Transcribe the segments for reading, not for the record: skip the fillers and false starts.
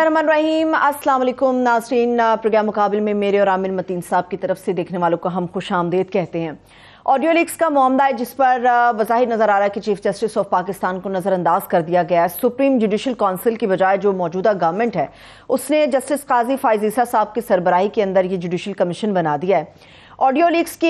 बिस्मिल्लाहिर्रहमानिर्रहीम। अस्सलाम वालेकुम नाज़रीन, प्रोग्राम मुकाबिल में मेरे और आमिर मतीन साहब की तरफ से देखने वालों को हम खुश आमदीद कहते हैं। ऑडियो लीक्स का मामला है जिस पर वज़ाहिर नज़र आ रहा है कि चीफ जस्टिस ऑफ पाकिस्तान को नज़रअंदाज कर दिया गया है। सुप्रीम जुडिशल काउंसिल की बजाय जो मौजूदा गवर्नमेंट है उसने जस्टिस काजी फ़ाइज़ ईसा साहब की सरबराही के अंदर ये जुडिशल कमीशन बना दिया है। ऑडियो लीक्स की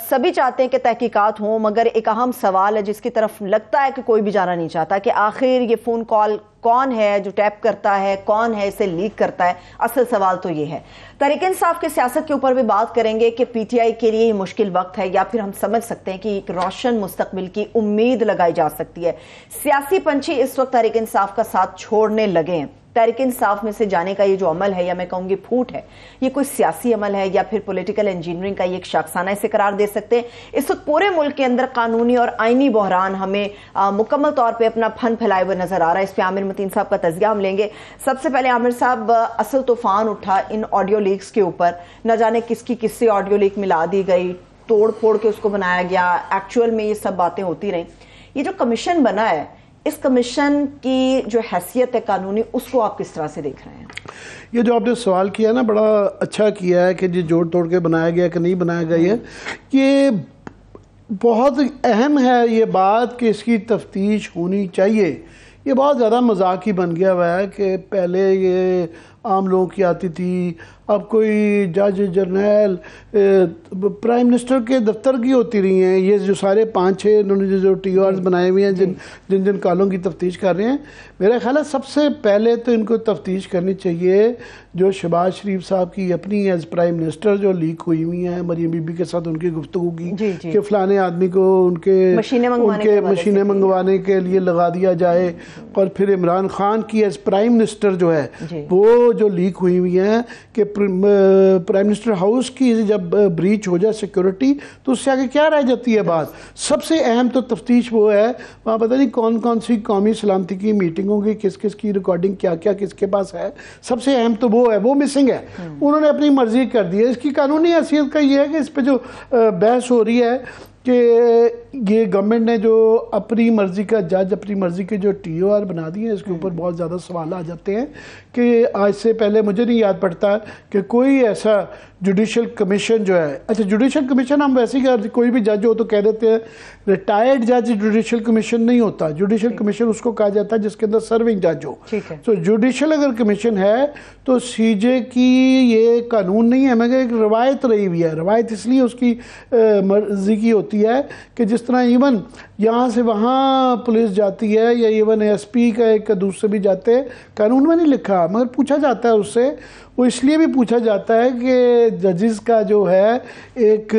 सभी चाहते हैं कि तहकीकात हों, मगर एक अहम सवाल है जिसकी तरफ लगता है कि कोई भी जाना नहीं चाहता कि आखिर ये फ़ोन कॉल कौन है जो टैप करता है, कौन है इसे लीक करता है। असल सवाल तो ये है। तहरीक इंसाफ की सियासत के ऊपर भी बात करेंगे कि पीटीआई के लिए ये मुश्किल वक्त है या फिर हम समझ सकते हैं कि एक रोशन मुस्तकबिल की उम्मीद लगाई जा सकती है। सियासी पंछी इस वक्त तहरीक इंसाफ का साथ छोड़ने लगे हैं। तहरीक इंसाफ में से जाने का ये जो अमल है, या मैं कहूँगी फूट है, ये कोई सियासी अमल है या फिर पॉलिटिकल इंजीनियरिंग का ये एक शाखसाना इसे करार दे सकते हैं। इस वक्त पूरे मुल्क के अंदर कानूनी और आईनी बहरान हमें मुकम्मल तौर पे अपना फन फैलाए हुए नजर आ रहा है। इस पर आमिर मतीन साहब का तजिया हम लेंगे। सबसे पहले आमिर साहब, असल तूफान उठा इन ऑडियो लीक्स के ऊपर, न जाने किसकी किससे ऑडियो लीक मिला दी गई, तोड़ फोड़ के उसको बनाया गया, एक्चुअल में ये सब बातें होती रहीं। ये जो कमीशन बना है, इस कमीशन की जो हैसियत है कानूनी, उसको आप किस तरह से देख रहे हैं? ये जो आपने सवाल किया ना, बड़ा अच्छा किया है कि जी जोड़ तोड़ के बनाया गया कि नहीं बनाया गया है। ये बहुत अहम है ये बात कि इसकी तफ्तीश होनी चाहिए। ये बहुत ज़्यादा मजाक ही बन गया हुआ है कि पहले ये आम लोगों की आती थी, अब कोई जज जनरल प्राइम मिनिस्टर के दफ्तर की होती रही हैं। ये जो सारे 5-6 इन्होंने जो TORs बनाए हुए हैं जिन जिन कालों की तफ्तीश कर रहे हैं, मेरा ख्याल है सबसे पहले तो इनको तफ्तीश करनी चाहिए जो शहबाज शरीफ साहब की अपनी एज प्राइम मिनिस्टर जो लीक हुई हुई हैं मरियम बीबी के साथ उनकी गुफ्तगू की कि फलाने आदमी को उनके मशीनें मंगवाने के लिए लगा दिया जाए, और फिर इमरान खान की एज प्राइम मिनिस्टर जो है वो जो लीक हुई हुई हैं कि प्राइम मिनिस्टर हाउस की जब ब्रीच हो जाए सिक्योरिटी तो उससे आगे क्या रह जाती है बात। सबसे अहम तो तफ्तीश वो है, वहाँ पता नहीं कौन कौन सी कौमी सलामती की मीटिंग होगी, किस किस की रिकॉर्डिंग क्या क्या किसके पास है। सबसे अहम तो वो है, वो मिसिंग है। उन्होंने अपनी मर्जी कर दी है। इसकी कानूनी हैसियत का ये है कि इस पर जो बहस हो रही है कि ये गवर्नमेंट ने जो अपनी मर्जी का जज, अपनी मर्जी के जो TOR बना दिए हैं, इसके ऊपर बहुत ज़्यादा सवाल आ जाते हैं कि आज से पहले मुझे नहीं याद पड़ता कि कोई ऐसा जुडिशल कमीशन जो है, अच्छा जुडिशल कमीशन हम वैसे ही कोई भी जज हो तो कह देते हैं रिटायर्ड जज जुडिशल कमीशन नहीं होता। जुडिशल कमीशन उसको कहा जाता है जिसके अंदर सर्विंग जज हो। तो जुडिशल अगर कमीशन है तो CJ की ये कानून नहीं है, मगर एक रवायत रही हुई है। रवायत इसलिए उसकी मर्जी की होती है कि जिस तरह इवन यहाँ से वहाँ पुलिस जाती है या इवन SP का एक दूसरे भी जाते हैं, कानून में नहीं लिखा मगर पूछा जाता है उससे। वो इसलिए भी पूछा जाता है कि जजेस का जो है एक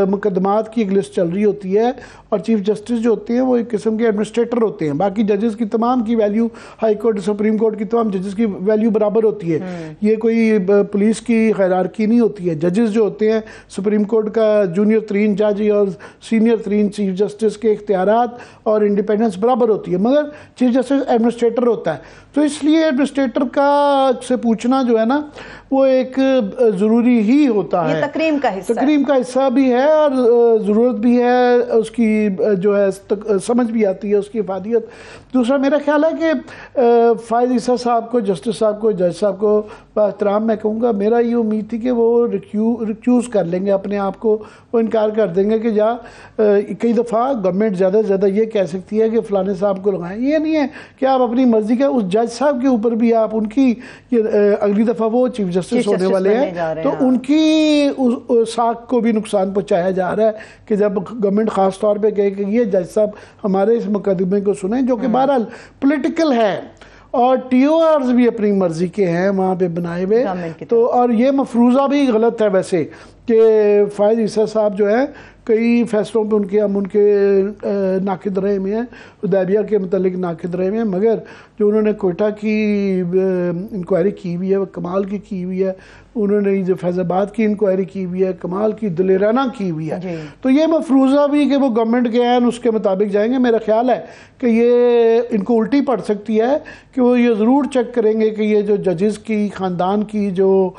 मुकदमात की एक लिस्ट चल रही होती है और चीफ जस्टिस जो होते हैं वो एक किस्म के एडमिनिस्ट्रेटर होते हैं। बाकी जजेस की तमाम की value, high court supreme court की तमाम जजेस की वैल्यू बराबर होती है। ये कोई पुलिस की हायरार्की नहीं होती है। जजेस जो होते हैं सुप्रीम कोर्ट का जूनियर तरीन जज और सीनियर तरीन चीफ जस्टिस के इख्तियारात और इंडिपेंडेंस बराबर होती है, मगर चीफ जस्टिस एडमिनिस्ट्रेटर होता है। तो इसलिए एडमिनिस्ट्रेटर का से पूछना जो है ना वो एक ज़रूरी ही होता है। तकरीम का हिस्सा भी है और ज़रूरत भी है, उसकी जो है समझ भी आती है उसकी इफादियत। दूसरा मेरा ख्याल है कि फ़ाइज़ ईसा साहब को, जस्टिस साहब को, जज साहब को एहतराम मैं कहूँगा, मेरा ये उम्मीद थी कि वो रिक्यूज़ कर लेंगे अपने आप को, वो इनकार कर देंगे कि कई दफ़ा गवर्नमेंट ज़्यादा से ज़्यादा ये कह सकती है कि फ़लाने साहब को लगाएं। ये नहीं है कि आप अपनी मर्ज़ी का उस जज साहब के ऊपर भी आप उनकी अगली दफ़ा वो चीफ जस्टिस होने वाले हैं तो उनकी उस साख को भी नुकसान पहुंचाया जा रहा है कि जब गवर्नमेंट ख़ास तौर पे कहे कि ये जज साहब हमारे इस मुकदमे को सुने, जो कि बहरहाल पॉलिटिकल है और TORs भी अपनी मर्जी के हैं वहाँ पे बनाए हुए। तो और ये मफरूज़ा भी गलत है वैसे कि फ़ाइज़ ईसा साहब जो है कई फैसलों पे उनके नाकिद रहे में हैं, हुदैबिया के मतलब नाकिद रहे में हैं, मगर जो उन्होंने कोयटा की इंक्वायरी की हुई है वो कमाल की हुई है। उन्होंने जो फैज़ाबाद की इंक्वायरी की हुई है कमाल की, दिलेराना की हुई है। तो ये मफरूज़ा भी कि वो गवर्नमेंट के हैं उसके मुताबिक जाएंगे। मेरा ख्याल है कि ये इनको उल्टी पड़ सकती है कि वो ये ज़रूर चेक करेंगे कि ये जो जजेस की ख़ानदान की जो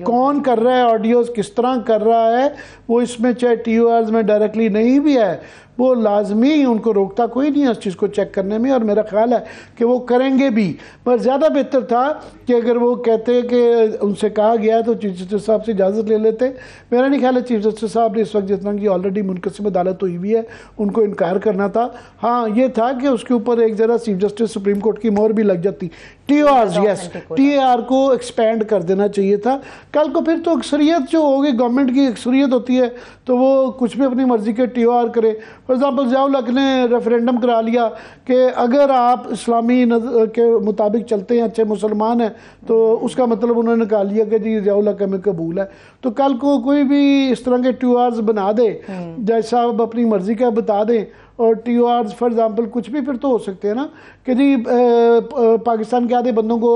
कौन कर रहा है, ऑडियोज़ किस तरह कर रहा है, वो इसमें चाहे TORs में डायरेक्टली नहीं भी है वो लाजमी, उनको रोकता कोई नहीं है उस चीज़ को चेक करने में, और मेरा ख्याल है कि वो करेंगे भी। पर ज़्यादा बेहतर था कि अगर वो कहते कि उनसे कहा गया तो चीफ जस्टिस साहब से इजाज़त ले लेते। मेरा नहीं ख्याल है चीफ जस्टिस साहब ने इस वक्त, जितना कि ऑलरेडी मुनक़सिम अदालत हुई हुई है, उनको इनकार करना था। हाँ ये था कि उसके ऊपर एक ज़रा चीफ जस्टिस सुप्रीम कोर्ट की मोहर भी लग जाती। TORs, यस, TAR को एक्सपेंड कर देना चाहिए था। कल को फिर तो अक्सरियत जो होगी, गवर्नमेंट की अक्सरियत होती है तो वो कुछ भी अपनी मर्जी के TOR करे। फॉर एग्जाम्पल ज़ियाउल-हक ने रेफरेंडम करा लिया कि अगर आप इस्लामी के मुताबिक चलते हैं, अच्छे मुसलमान हैं, तो उसका मतलब उन्होंने निकाल लिया कि जी ज़ियाउल-हक हमें कबूल है। तो कल को कोई भी इस तरह के TORs बना दे, जज साहब अपनी मर्जी का बता दें, और TORs फॉर एग्जांपल कुछ भी फिर तो हो सकते हैं ना कि जी पाकिस्तान के आधे बंदों को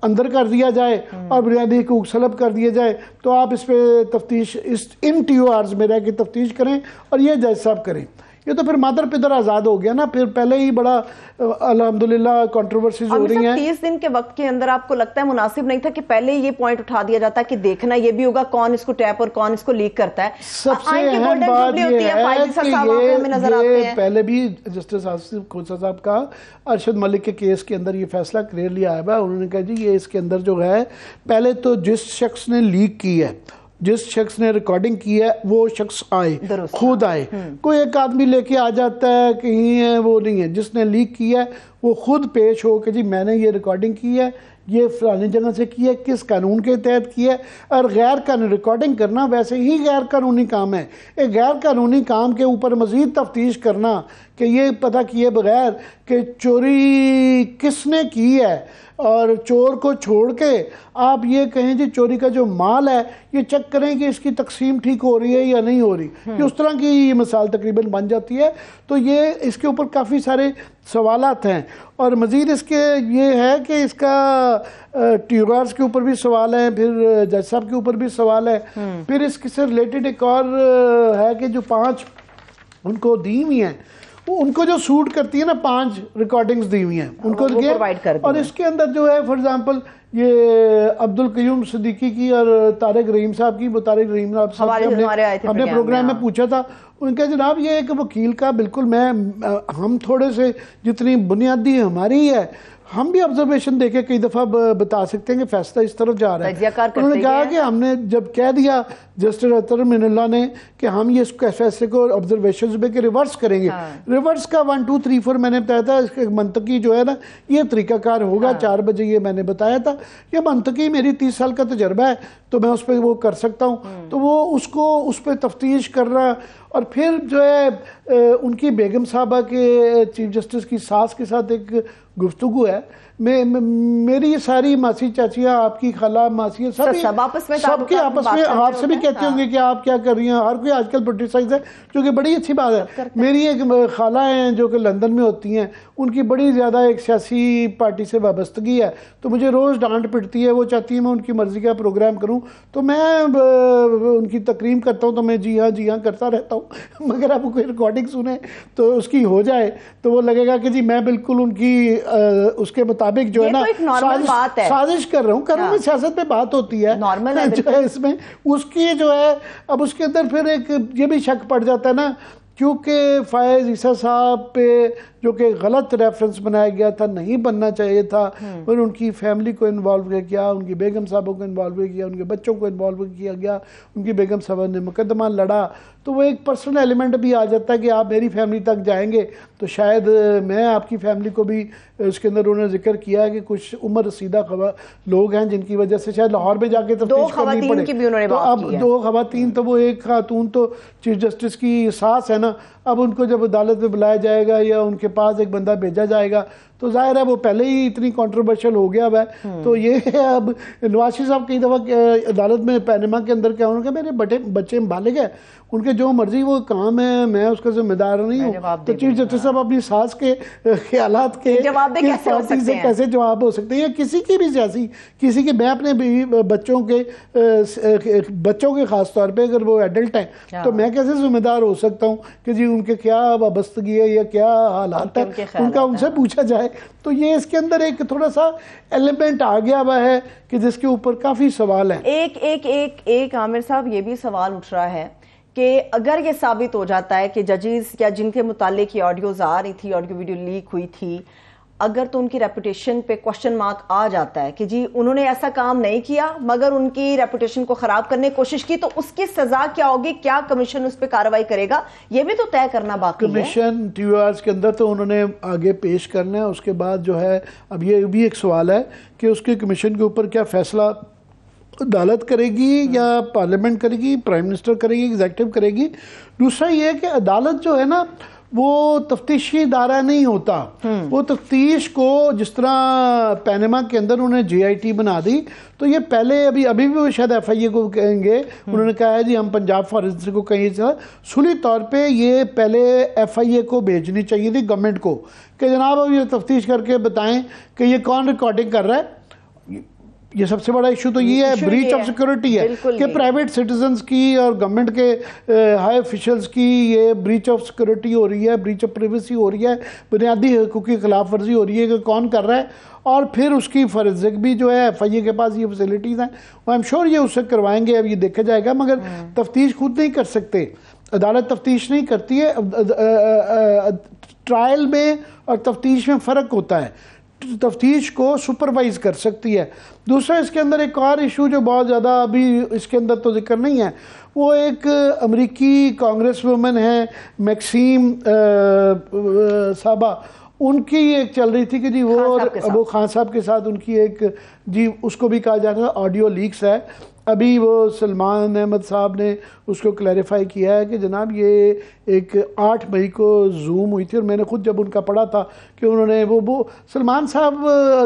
अंदर कर दिया जाए और बुनियादी हकूक सलब कर दिया जाए। तो आप इस पे तफ्तीश, इन TORs में रह के तफ्तीश करें और ये जज साहब करें। ये तो फिर मादर पिदर आज़ाद हो गया ना। फिर पहले ही बड़ा अल्हम्दुलिल्लाह कंट्रोवर्सीज हो रही हैं। 30 दिन के वक्त के अंदर आपको लगता है मुनासिब नहीं था कि पहले ये पॉइंट उठा दिया जाता कि देखना ये भी होगा कौन इसको टैप और कौन इसको लीक करता है। सबसे अहम बात ये है कि ये पहले भी जस्टिस आसिफ खोसा साहब का अरशद मलिक के केस के अंदर ये फैसला क्लियरली आया हुआ। उन्होंने कहा जी ये इसके अंदर जो है, पहले तो जिस शख्स ने लीक की है, जिस शख्स ने रिकॉर्डिंग की है, वो शख्स आए, खुद आए। कोई एक आदमी लेके आ जाता है कहीं है, वो नहीं है। जिसने लीक किया है वो खुद पेश हो कि जी मैंने ये रिकॉर्डिंग की है, ये फलानी जगह से की है, किस कानून के तहत की है। और गैर कानूनी रिकॉर्डिंग करना वैसे ही गैर कानूनी काम है। एक गैर कानूनी काम के ऊपर मज़ीद तफ्तीश करना कि ये पता किए बगैर कि चोरी किसने की है, और चोर को छोड़ के आप ये कहें जी चोरी का जो माल है ये चेक करें कि इसकी तकसीम ठीक हो रही है या नहीं हो रही, कि उस तरह की ये मिसाल तकरीबन बन जाती है। तो ये इसके ऊपर काफ़ी सारे सवालात हैं। और मज़ीद इसके ये है कि इसका TORs के ऊपर भी सवाल है, फिर जज साहब के ऊपर भी सवाल है। फिर इससे रिलेटेड एक और है कि जो 5 उनको दी हुई हैं, उनको जो सूट करती है ना, 5 रिकॉर्डिंग्स दी हुई हैं उनको दिए। और इसके अंदर जो है फॉर एग्जांपल ये अब्दुल कयूम सिद्दीकी की और तारिक रहीम साहब की, तारिक रहीम साहब हमने प्रोग्राम में पूछा था। उनका जनाब ये एक वकील का बिल्कुल हम थोड़े से जितनी बुनियादी हमारी है, हम भी ऑब्जर्वेशन देके कई दफ़ा बता सकते हैं कि फैसला इस तरफ जा रहा है। उन्होंने कहा कि हमने जब कह दिया जस्टिस अतर मिनल्ला ने कि हम ये फैसले को ऑब्जर्वेशन में के रिवर्स करेंगे। रिवर्स का 1 2 3 4 मैंने बताया था। इसके मंतकी जो है ना, ये तरीकाकार होगा। 4 बजे ये मैंने बताया था। ये मंतकी मेरी 30 साल का तजर्बा है, तो मैं उस पर वो कर सकता हूँ। तो वो उसको उस पर तफ्तीश करना, और फिर जो है उनकी बेगम साहबा के चीफ जस्टिस की सास के साथ एक गुफ्तगू है। मेरी सारी मासी चाचियाँ, आपकी खाला मासी, सब आपस में आपसे भी कहते होंगे कि आप क्या कर रही हैं। हर कोई आजकल पोलिटिसाइज है, जो कि बड़ी अच्छी बात है। मेरी एक खाला हैं जो कि लंदन में होती हैं, उनकी बड़ी ज़्यादा एक सियासी पार्टी से वाबस्तगी है, तो मुझे रोज़ डांट पिटती है। वो चाहती है मैं उनकी मर्ज़ी का प्रोग्राम करूँ, तो मैं उनकी तकरीम करता हूँ तो मैं जी हाँ करता रहता हूँ। मगर अब कोई रिकॉर्डिंग सुने तो उसकी हो जाए तो वो लगेगा कि जी मैं बिल्कुल उनकी उसके मुताबिक जो है ना साजिश कर रहा हूँ। में सियासत पे बात होती है नॉर्मल है जो है इसमें उसकी जो है। अब उसके अंदर फिर एक ये भी शक पड़ जाता है ना, क्योंकि फ़ायज़ ईसा साहब पे जो कि गलत रेफरेंस बनाया गया था, नहीं बनना चाहिए था, और उनकी फैमिली को इन्वॉल्व किया, उनकी बेगम साहबों को इन्वॉल्व किया, उनके बच्चों को इन्वॉल्व किया गया, उनकी बेगम साहब ने मुकदमा लड़ा, तो वो एक पर्सनल एलिमेंट भी आ जाता है कि आप मेरी फैमिली तक जाएंगे तो शायद मैं आपकी फैमिली को भी। उसके अंदर उन्होंने जिक्र किया है कि कुछ उम्र रसीदा लोग हैं जिनकी वजह से शायद लाहौर में जाके तफ्तीश करनी पड़े। तो अब 2 खवातीन, तो वो एक खातून तो चीफ जस्टिस की सास है ना, अब उनको जब अदालत में बुलाया जाएगा या उनके पास एक बंदा भेजा जाएगा तो जाहिर है वो पहले ही इतनी कंट्रोवर्शियल हो गया है। तो ये अब नवाज शरीफ साहब कई दफ़ा अदालत में पैनमा के अंदर क्या उन्होंने कहा मेरे बच्चे बालिग हैं, उनके जो मर्जी वो काम है, मैं उसका जिम्मेदार नहीं हूँ। तो चीफ जस्टिस साहब अपनी सास के ख्यालात के कैसे जवाब हो सकते हैं, किसी की भी सियासी किसी के, मैं अपने बच्चों के खास तौर पे अगर वो एडल्ट हैं तो मैं कैसे जिम्मेदार हो सकता हूँ कि जी उनके क्या वाबस्तगी है या क्या हालात है, उनका उनसे पूछा जाए। तो ये इसके अंदर एक थोड़ा सा एलिमेंट आ गया हुआ है कि जिसके ऊपर काफ़ी सवाल है। एक आमिर साहब ये भी सवाल उठ रहा है कि अगर ये साबित हो जाता है कि जजेस या जिनके मुतालिक ये ऑडियोज आ रही थी, ऑडियो वीडियो लीक हुई थी, अगर तो उनकी रेपुटेशन पे क्वेश्चन मार्क आ जाता है कि जी उन्होंने ऐसा काम नहीं किया मगर उनकी रेपुटेशन को खराब करने की कोशिश की, तो उसकी सजा क्या होगी, क्या कमीशन उस पर कार्रवाई करेगा, ये भी तो तय करना बाकी है। कमीशन TORs के अंदर तो उन्होंने आगे पेश करना है, उसके बाद जो है अब ये भी एक सवाल है कि उसके कमीशन के ऊपर क्या फैसला अदालत करेगी या पार्लियामेंट करेगी, प्राइम मिनिस्टर करेगी, एग्जीक्यूटिव करेगी। दूसरा ये है कि अदालत जो है ना वो तफ्तीशी इदारा नहीं होता, वो तफ्तीश को जिस तरह पैनामा के अंदर उन्होंने JIT बना दी, तो ये पहले अभी भी वो शायद FIA को कहेंगे, उन्होंने कहा है जी हम पंजाब फॉरेंसिक को कहेंगे, सुली तौर पे ये पहले FIA को भेजनी चाहिए थी गवर्नमेंट को कि जनाब अब ये तफ्तीश करके बताएं कि ये कौन रिकॉर्डिंग कर रहा है। ये सबसे बड़ा इशू तो ये है, ब्रीच ऑफ सिक्योरिटी है कि प्राइवेट सिटीजन्स की और गवर्नमेंट के हाई ऑफिशियल्स की ये ब्रीच ऑफ सिक्योरिटी हो रही है, ब्रीच ऑफ प्राइवेसी हो रही है, बुनियादी हकूक़ की खिलाफ वर्जी हो रही है कि कौन कर रहा है। और फिर उसकी फॉरेंसिक भी जो है FIA के पास ये फैसिलिटीज़ हैं, आई एम श्योर ये उससे करवाएंगे, अब ये देखा जाएगा। मगर तफ्तीश खुद नहीं कर सकते, अदालत तफ्तीश नहीं करती है। ट्रायल में और तफ्तीश में फ़र्क होता है, तफ्तीश को सुपरवाइज कर सकती है। दूसरा इसके अंदर एक और इशू जो बहुत ज़्यादा अभी इसके अंदर तो जिक्र नहीं है, वो एक अमेरिकी कांग्रेस वुमन है मैक्सिम साहबा, उनकी एक चल रही थी कि जी वो खान साहब के साथ उनकी एक जी उसको भी कहा जाता है ऑडियो लीक्स है। अभी वो सलमान अहमद साहब ने उसको क्लैरिफाई किया है कि जनाब ये एक 8 मई को जूम हुई थी, और मैंने खुद जब उनका पढ़ा था कि उन्होंने वो सलमान साहब,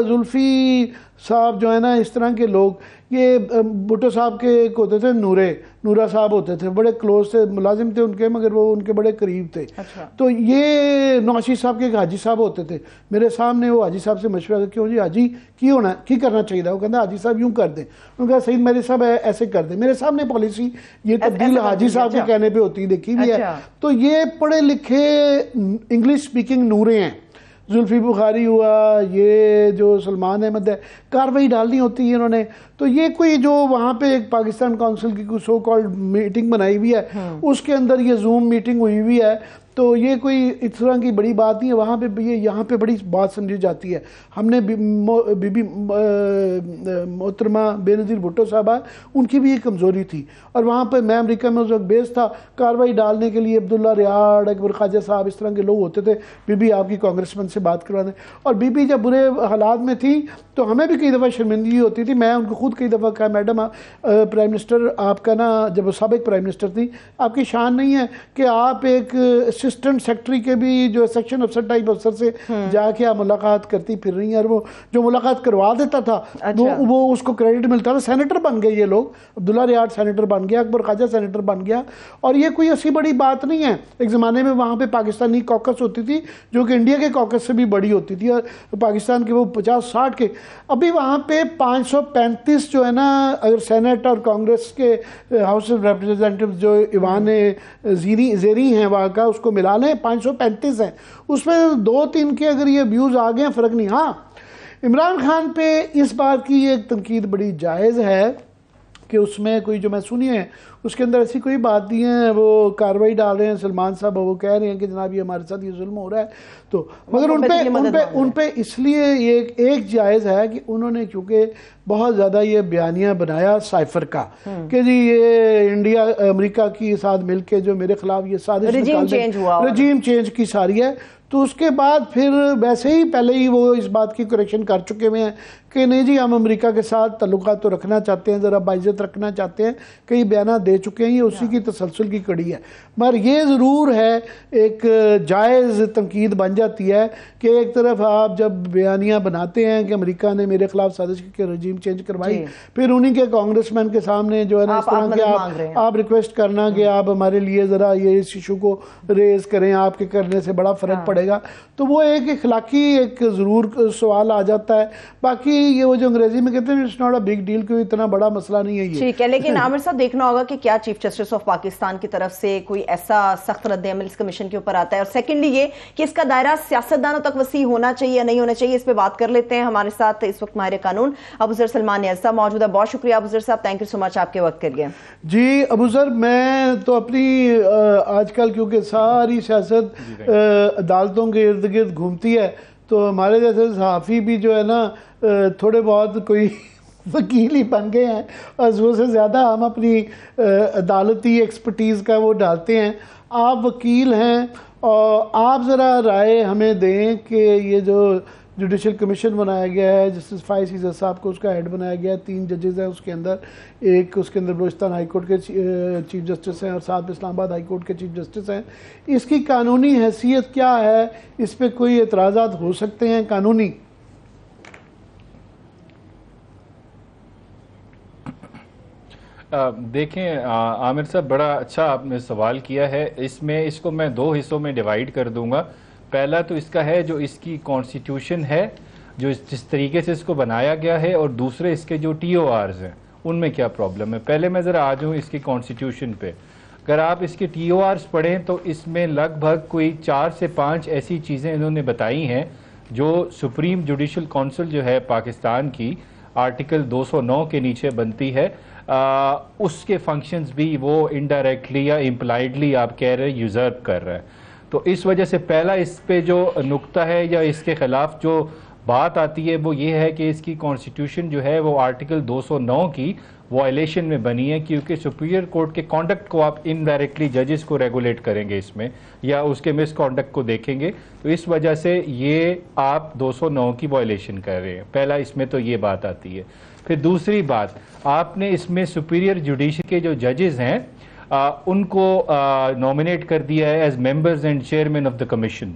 जुल्फ़ी साहब जो है ना, इस तरह के लोग, ये भुट्टो साहब के एक होते थे नूरा साहब होते थे, बड़े क्लोज थे, मुलाजिम थे उनके, मगर वो उनके बड़े करीब थे। अच्छा। तो ये नौशी साहब के एक हाजी साहब होते थे, मेरे सामने वो हाजी साहब से मशवरा था, क्यों जी हाजी की करना चाहिए था, वो कहता हाजी साहब यूँ कर दें, उन्होंने कहा सईद मेरे साहब ऐसे कर दें, मेरे सामने पॉलिसी ये तब्दील हाजी साहब के कहने पर होती देखी भी है। तो ये पढ़े लिखे इंग्लिश स्पीकिंग नूरे हैं, जुल्फी बुखारी हुआ, ये जो सलमान अहमद है, कार्रवाई डालनी होती है इन्होंने। तो ये कोई जो वहाँ पे एक पाकिस्तान काउंसिल की कोई सो कॉल्ड मीटिंग बनाई हुई है, उसके अंदर ये जूम मीटिंग हुई हुई है, तो ये कोई इस तरह की बड़ी बात नहीं है। वहाँ पे ये यहाँ पे बड़ी बात समझी जाती है। हमने बीबी मोहतरमा बेनज़ीर भुट्टो साहबा, उनकी भी एक कमज़ोरी थी, और वहाँ पे मैं अमेरिका में उस वक्त बेस था, कार्रवाई डालने के लिए अब्दुल्ला रियाड़, अकबर ख्वाजा साहब, इस तरह के लोग होते थे, बीबी आपकी कांग्रेसमैन से बात करवाने। और बीबी जब बुरे हालात में थी तो हमें भी कई दफ़ा शर्मिंदगी होती थी। मैं उनको खुद कई दफ़ा कहा, मैडम प्राइम मिनिस्टर आपका ना, जब साबिक प्राइम मिनिस्टर थी, आपकी शान नहीं है कि आप एक असिस्टेंट सेक्रेटरी के भी जो सेक्शन अफसर टाइप अफसर से जाके आप मुलाकात करती फिर रही हैं, और वो जो मुलाकात करवा देता था वो उसको क्रेडिट मिलता था। सेनेटर बन गए ये लोग, अब्दुल्ला रियाड़ सेनेटर बन गया, अकबर ख्वाजा सेनेटर बन गया, और ये कोई ऐसी बड़ी बात नहीं है। एक ज़माने में वहाँ पे पाकिस्तानी कॉकस होती थी जो कि इंडिया के कॉकस से भी बड़ी होती थी, और पाकिस्तान के वो 50-60 के, अभी वहाँ पे 535 जो है ना, अगर सेनेट और कांग्रेस के हाउस ऑफ रिप्रेजेंटेटिव जो ईवान ज़ेरी हैं वहाँ का, उसको मिला लें 535 हैं, उसमें 2-3 के अगर ये व्यूज़ आ गए फ़र्क नहीं। हाँ, इमरान खान पे इस बात की एक तनकीद बड़ी जायज़ है कि उसमें कोई जो मैं सुनी है उसके अंदर ऐसी कोई बात नहीं है, वो कार्रवाई डाल रहे हैं सलमान साहब, वो कह रहे हैं कि जनाब ये हमारे साथ ये जुल्म हो रहा है, तो मगर उन पे इसलिए ये एक जायज़ है कि उन्होंने क्योंकि बहुत ज़्यादा ये बयानिया बनाया साइफर का कि जी ये इंडिया अमेरिका के साथ मिलके जो मेरे खिलाफ ये साजिश रजीम चेंज की सारी है, तो उसके बाद फिर वैसे ही पहले ही वो इस बात की करेक्शन कर चुके हुए हैं कि नहीं जी हम अमेरिका के साथ ताल्लुकात तो रखना चाहते हैं, ज़रा बाइज़्ज़त रखना चाहते हैं, कई बयान दे चुके हैं, ये उसी की तसलसल की कड़ी है। मगर ये ज़रूर है एक जायज़ तनकीद बन जाती है कि एक तरफ आप जब बयानियाँ बनाते हैं कि अमेरिका ने मेरे खिलाफ साजिश करके रजीम चेंज करवाई, फिर उन्हीं के कांग्रेसमैन के सामने जो है ना इस तरह के आप रिक्वेस्ट करना कि आप हमारे लिए ज़रा ये इस इशू को रेज़ करें, आपके करने से बड़ा फ़र्क पड़ेगा। तो वो एक इखलाकी एक ज़रूर सवाल आ जाता है। बाकी ये वो जो अंग्रेजी में कहते हैं it's not a big deal, क्योंकि इतना बड़ा मसला नहीं है ये। ठीक है, लेकिन आमिर साहब देखना होगा कि क्या चीफ जस्टिस ऑफ पाकिस्तान की तरफ से कोई ऐसा सख्त रद्द-ए-अमल इस कमीशन के ऊपर आता है, और सेकेंडली ये कि इसका दायरा सियासतदानों तक वसी होना चाहिए या नहीं होना चाहिए, इस पर बात कर लेते हैं। हमारे साथ इस वक्त माहिर कानून अबूजर सलमान नियाज़ साहब मौजूद है। बहुत शुक्रिया अबूजर साहब, थैंक यू सो मच आपके वक्त के लिए। जी अबूजर, मैं तो अपनी आजकल क्योंकि सारी सियासत अदालतों के इर्द गिर्द घूमती है, तो हमारे जैसे सहाफ़ी भी जो है ना थोड़े बहुत कोई वकील ही बन गए हैं, और उससे ज़्यादा हम अपनी अदालती एक्सपर्टीज़ का वो डालते हैं। आप वकील हैं और आप ज़रा राय हमें दें कि ये जो जुडिशल कमीशन बनाया गया है, जस्टिस फाइज सीजर साहब को उसका हेड बनाया गया है, 3 जजेज़ हैं उसके अंदर, एक उसके अंदर बलूचिस्तान हाई कोर्ट के चीफ जस्टिस हैं और साथ में इस्लामाबाद हाई कोर्ट के चीफ जस्टिस हैं। इसकी कानूनी हैसियत क्या है? इस पर कोई एतराज़ात हो सकते हैं कानूनी? देखें आमिर साहब, बड़ा अच्छा आपने सवाल किया है। इसको मैं 2 हिस्सों में डिवाइड कर दूंगा। पहला तो इसका है जो इसकी कॉन्स्टिट्यूशन है, जो जिस तरीके से इसको बनाया गया है, और दूसरे इसके जो TORs हैं उनमें क्या प्रॉब्लम है। पहले मैं ज़रा आ जाऊँ इसकी कॉन्स्टिट्यूशन पे। अगर आप इसके TORs पढ़ें तो इसमें लगभग कोई 4 से 5 ऐसी चीज़ें इन्होंने बताई हैं जो सुप्रीम जुडिशल काउंसिल जो है पाकिस्तान की आर्टिकल 209 के नीचे बनती है। उसके फंक्शंस भी वो इनडायरेक्टली या इम्प्लाइडली आप कह रहे हैं यूजर्व कर रहा है। तो इस वजह से पहला इस पे जो नुक्ता है या इसके खिलाफ जो बात आती है वो ये है कि इसकी कॉन्स्टिट्यूशन जो है वो आर्टिकल 209 की वायलेशन में बनी है, क्योंकि सुप्रीरियर कोर्ट के कॉन्डक्ट को आप इनडायरेक्टली जजेस को रेगुलेट करेंगे इसमें, या उसके मिसकॉन्डक्ट को देखेंगे, तो इस वजह से ये आप 209 की वायलेशन कर रहे हैं। पहला इसमें तो ये बात आती है। फिर दूसरी बात, आपने इसमें सुपीरियर जुडिशरी के जो जजेस हैं उनको नॉमिनेट कर दिया है as members and chairman of the commission.